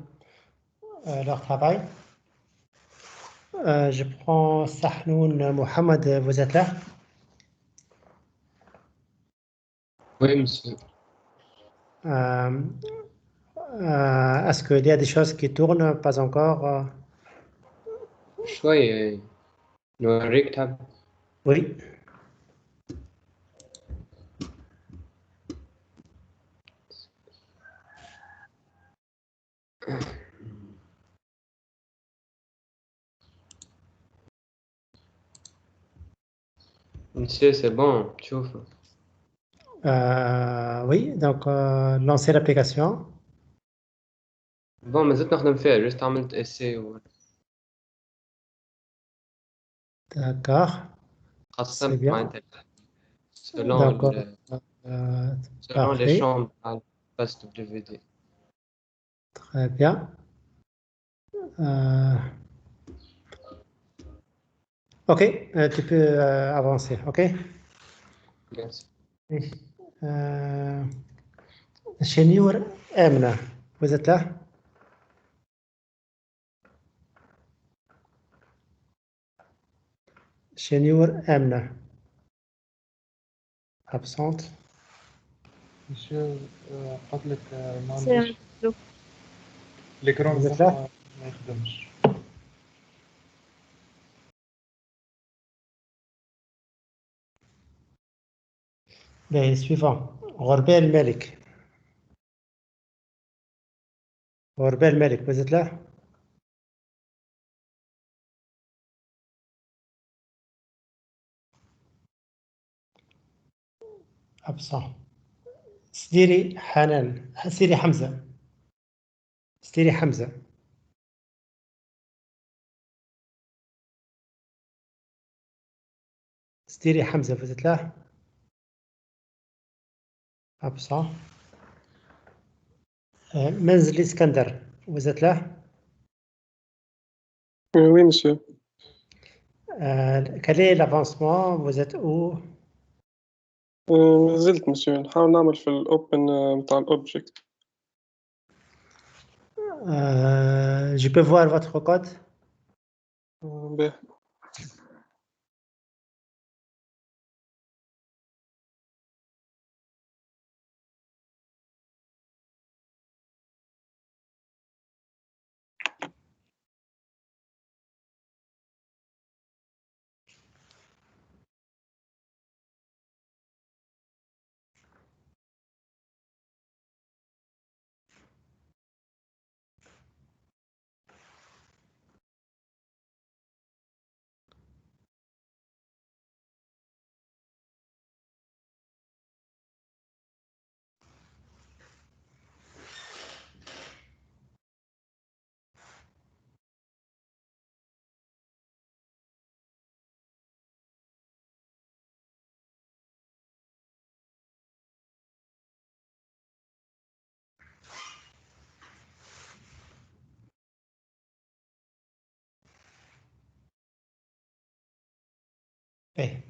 leur travail. Je prends Sahnoun Mohamed, vous êtes là? Oui, monsieur. Est-ce qu'il y a des choses qui tournent? Pas encore. شوية نوريك تحب. Oui. monsieur c'est bon تشوفه. Oui, donc lancer l'application. bon ما زلت نخدم فيها جست عملت essai D'accord. خاصة C'est bien. معناتها selon D'accord. selon les Parfait. chambres على poste DVD. Très bien. OK, tu peux avancer. OK. Merci. Cheniour Emna, vous êtes là? Cheniour Emna. Absente. مسيو قلت لك ما سلام عنديش عليكم. الإكران Vous êtes بتاعها là? ما يخدمش. Les suivants. Gorbel Melik. Gorbel Melik, vous êtes là? Absent. Sdiri Hanan. Sdiri Hamza. Sdiri Hamza. Sdiri Hamza, vous êtes là? Absent. Menzli Iskander, vous êtes là? Oui, monsieur. Quel est l'avancement? Vous êtes où? ما زلت مسيو نحاول نعمل في الأوبن متاع الأوبجكت. Je peux voir votre code? باهي.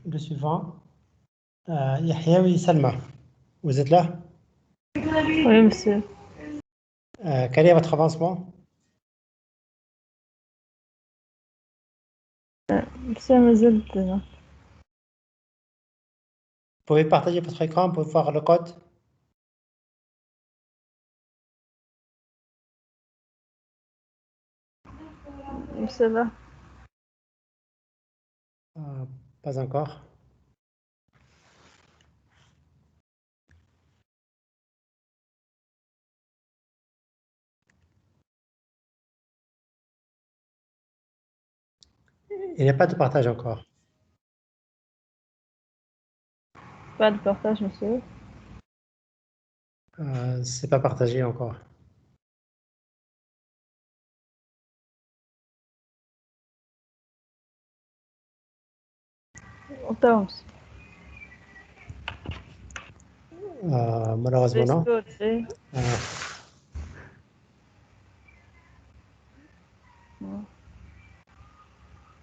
Le suivant. Yahyaoui Salma, vous êtes là? Oui, monsieur. Quel est votre avancement? Monsieur, ما زلت. Vous pouvez partager votre écran, vous pouvez voir le code? Ça va. Pas encore. Il n'y a pas de partage encore. Pas de partage, monsieur. C'est pas partagé encore. Attends, monsieur. Malheureusement non.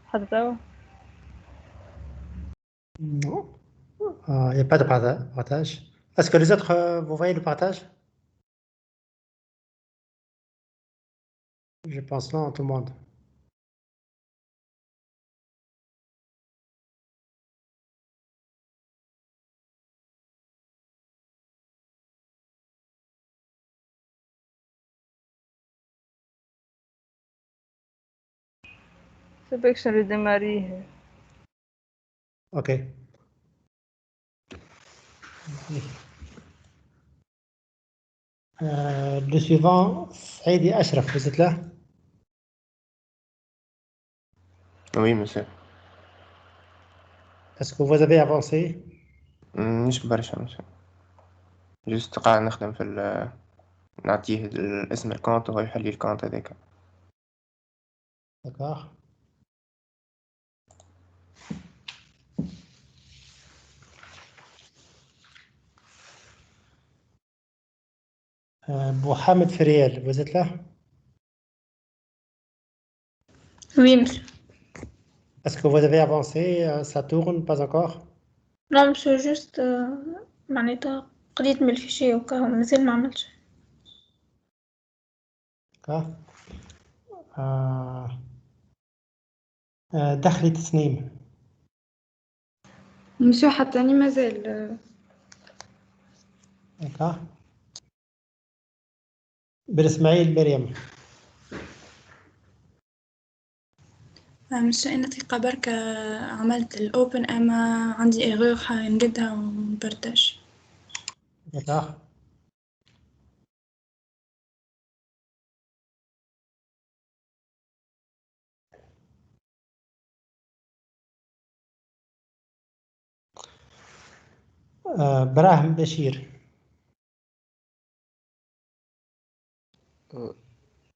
حتى توا. Non. Il n'y a pas de partage. Est-ce que les autres, vous voyez le partage? Je pense non, tout le monde. C'est pas que je le démarrer. Ok. Le suivant, Saïdi Ashraf, vous êtes là? Oui, monsieur. Est-ce que vous avez avancé? مش برشا monsieur. جست قاعد نخدم في نعطيه الاسم الكونت وهو يحل لي الكونت هذاك. D'accord. Mohamed Feriel, vous êtes là? Oui, monsieur. Est-ce que vous avez avancé? Ça tourne, pas encore? Non, monsieur, juste معناتها قريت من الفيشي وكا مازال ما عملتش. D'accord. دخلي تصميم. مسيو حتى مازال. D'accord. بالإسماعيل مريم. مسيو أنا دقيقة برك عملت الأوبن أما عندي إيغور نردها ونبرتاج. D'accord. براهم بشير.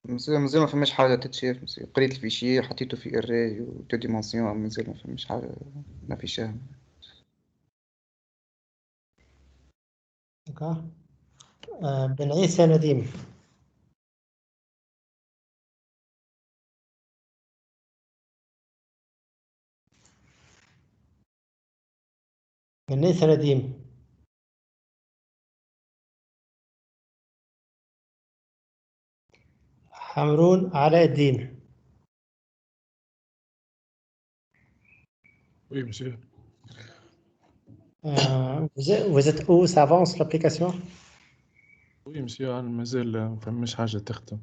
مازال ما فماش حاجة تتشاف مسيو، قريت الفيشي حطيته في اري و تو ديمونسيون مازال ما فماش حاجة ما فيشاها. D'accord. بن عيسى نديم. بن عيسى نديم. حمرون علاء الدين. Oui, monsieur. Vous êtes où? Ça avance l'application? Oui, monsieur, أنا مازال ما فماش حاجة تخدم.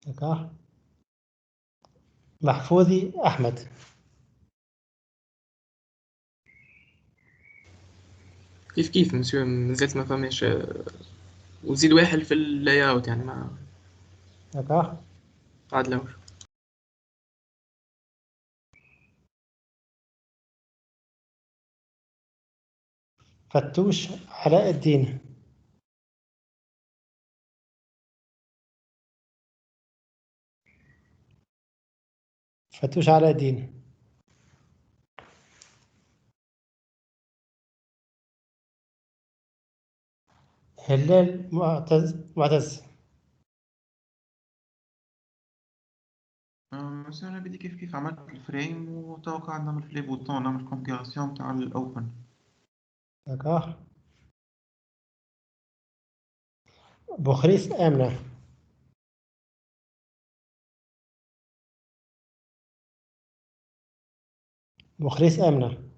D'accord. محفوظي أحمد. كيف مسيو مازالت ما فماش وزيد واحد في اللاي اوت يعني ما D'accord. قاعد لوش. فتوش علاء الدين. فتوش علاء الدين. هلال معتز. بس أنا بدي كيف عملت الفريم وتوقع نعمل في لي بوتون نعمل كونفيغوراسيون تاع الأوبن. D'accord. بوخريس آمنة. بوخريس آمنة.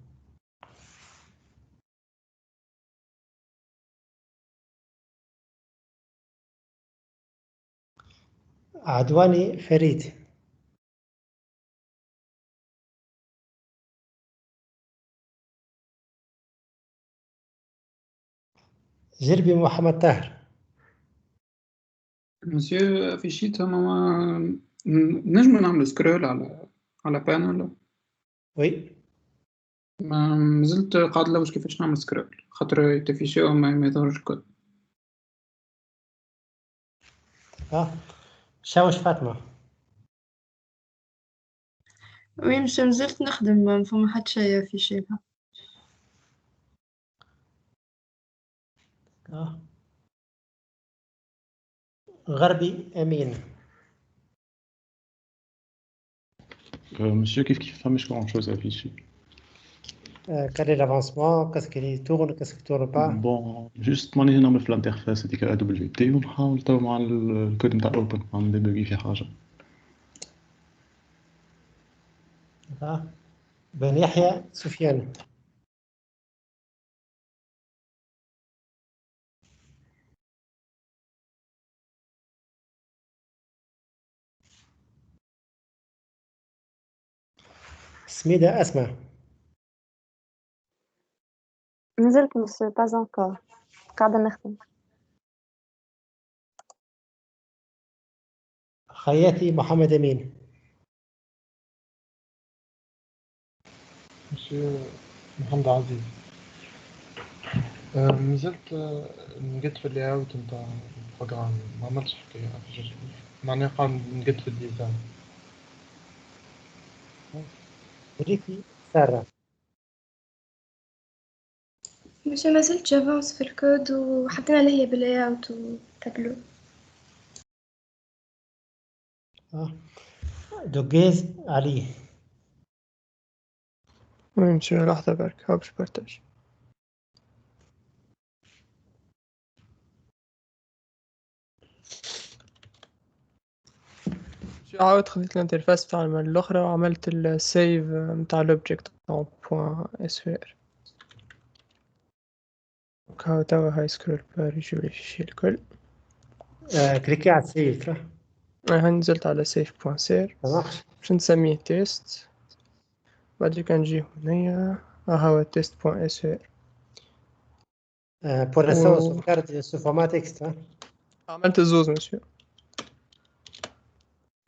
عدواني فريد. جربي محمد طاهر. مسيو في شيت ما نجم نعمل سكرول على بانل. وي. ما مازلت قاعد لوش كيفاش نعمل سكرول خاطر يتفيشيو ما يظهرش الكل. شاوش فاطمة. وي مش مازلت نخدم ما فما حد شي في شيء. غربي أمين. Monsieur, qu'est-ce qui fait pas grand chose à afficher? quel est l'avancement, qu'est-ce qui tourne, qu'est-ce qui tourne pas. بون جوست ماني نعمل في الانترفاس هذيك ا دبليو تي ونحاول تو مع الكود نتاع اوبن نعمل ديبوغي في حاجه. بن يحيى سفيان. سميدة أسمع. مازلت مسيو باز انكور قاعدة نخدم. خياتي محمد أمين. مسيو محمد عزيز. نزلت نقد في اللي اوت نتاع البروغرام، ما عملتش حكاية معناها قاعد نقد في الديزاين. ريكي سارة. مش ما زلت جافونس في الكود وحطينا اللي هي باللاي اوت وتابلو. دوجيز علي. وين مسيو لحظة برك هاو باش بارتاج. عاود خديت الانترفاس بتاع المرة الأخرى وعملت السيف متاع الأوبجكت أو بوان SVR. هاو توا هاي سكرول بار يجيولي الشي الكل. كليكي على السيف صح؟ هاي نزلت على سيف بوان سير باش نسميه تيست، بعد كنجي هنايا هاو تيست بوان SVR. pour l'instant on sauvegarde sous format texte. عملت الزوز مسيو،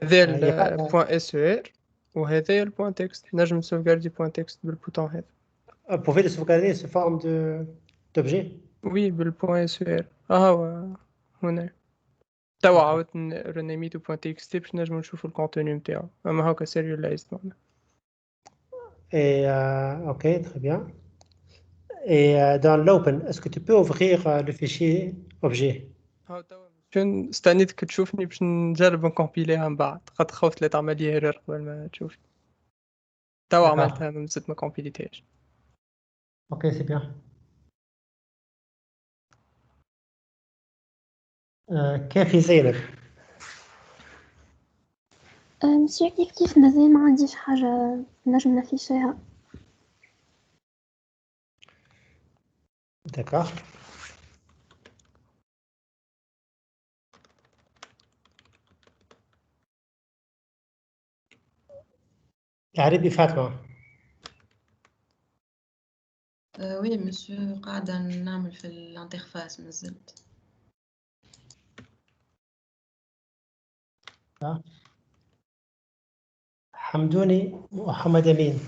هذا البوان SVR وهذا البوان تكست. نجم نسوفغاردي بوان تكست بالبوتون هذا. Pouvez le sauvegarder sous forme d'objet. وي بالبوان SVR. هو هنا توا عاودت رينيميتو بوان تكست باش نجمو نشوفو الكونتوني نتاعو، اما هاكا سيريالايزد معنا. Et ok, très bien. Et dans l'open, est-ce que tu peux ouvrir le fichier objet? هاو توا شنو استنيتك تشوفني باش نجرب نكومبيليها من بعد، خاطر خفت لا تعمل لي ايرور قبل ما تشوف. توا عملتها مازلت ما كومبيليتهاش. Ok, c'est bien. كيف زينب؟ مسيو كيف مازال ما عنديش حاجة نجم نفيشيها. D'accord. العربي فاطمة. وي مسيو قاعدة نعمل في الانترفاس مازلت. حمدوني محمد أمين.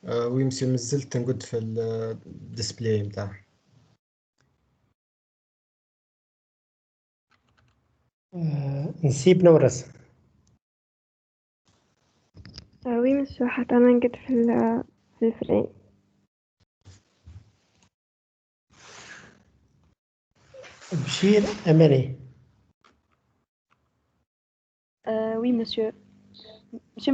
وي مسيو مازلت نقد في الديسبلاي نتاعها. نسيب نورس. وي مسيو حتى أنا نقد في الفريم. بشير أماني. وي مسيو مش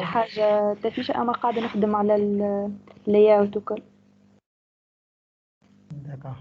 حاجة تفيشة، أما قاعدة نخدم على اللاي اوت وكل. D'accord.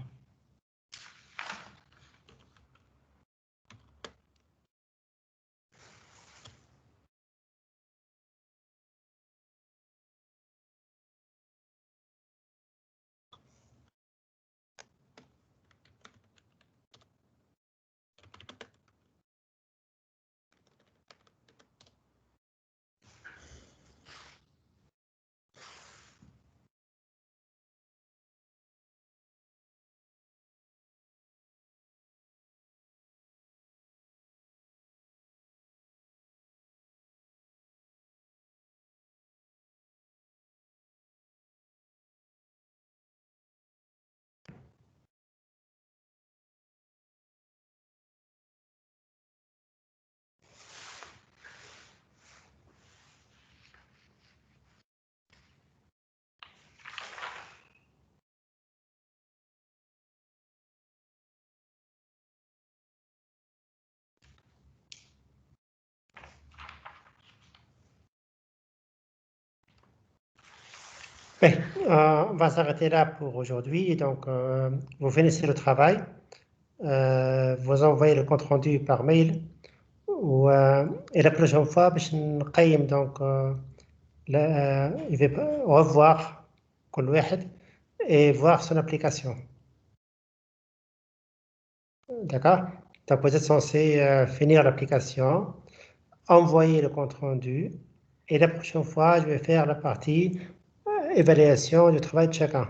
Oui, on va s'arrêter là pour aujourd'hui. Donc, vous finissez le travail, vous envoyez le compte rendu par mail, et la prochaine fois, donc, il va revoir كل واحد et voir son application. D'accord? Donc, vous êtes censé finir l'application, envoyer le compte rendu, et la prochaine fois, je vais faire la partie évaluation du travail de chacun.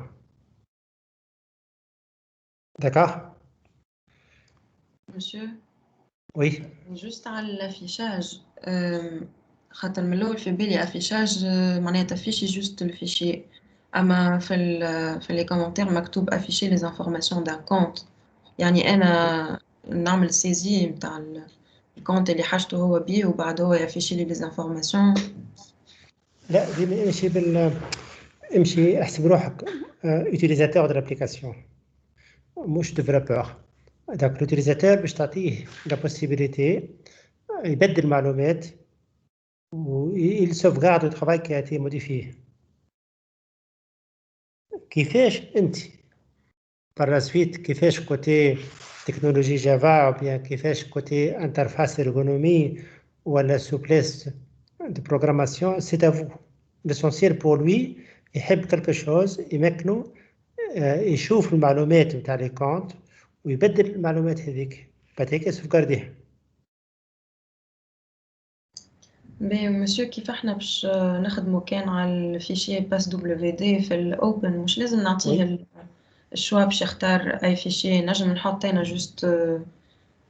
D'accord? Monsieur, Oui. juste على الافيشاج خاطر من الأول في بالي افيشاج معناها تفيشي جوست الفيشي اما في لي كومنتير مكتوب افيشي لي انفورماسيون دان كونت يعني انا نعمل سيزي نتاع الكونت اللي حاجته هو بيه وبعد هو يافيشي لي لي انفورماسيون. لا دي امشي احسب روحك utilisateur de l'application مش développeur. Donc l'utilisateur باش تعطيه la possibilité يبدل المعلومات il sauvegarde le travail qui a été modifié. كيفاش انت par la suite كيفاش côté technologie Java ou bien كيفاش côté interface ergonomie ou la souplesse de programmation, c'est à vous. L'essentiel pour lui, يحب quelque chose يمكنه يشوف المعلومات نتاع لي كونت ويبدل المعلومات هذيك بعد هيك يسوفغارديها. بي مسيو كيف احنا باش نخدمو كان على الفيشي باس دبليو دي في الاوبن مش لازم نعطيه الشوا باش يختار اي فيشي نجم نحط انا جوست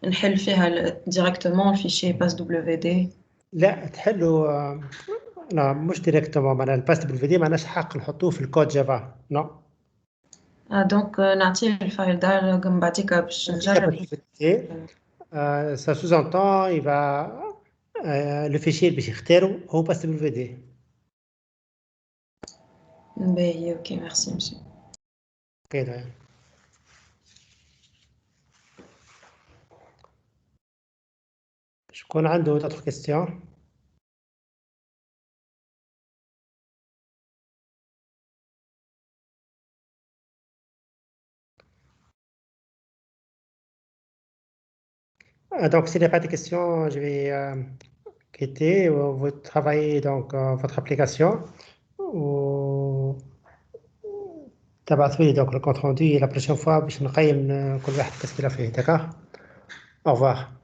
نحل فيها ديريكتومون الفيشي باس دبليو دي. لا تحلوا لا مش ديريكتومون معناها الباس دبليو دي معناش حق نحطوه في الكود جافا نو. دونك نعطيه الفايل ده من بعديك باش نجرب. Ça sous-entend il va le fichier باش يختاروا هو باس دبليو دي. باهي اوكي ميرسي مسيو. كده شكون عنده d'autres questions? Donc, s'il n'y a pas de questions, je vais quitter. Vous travaillez donc votre application. تبعثوا لي donc le compte rendu et la prochaine fois باش نقيم كل واحد كيفاش كيلا فيه. D'accord? Au revoir.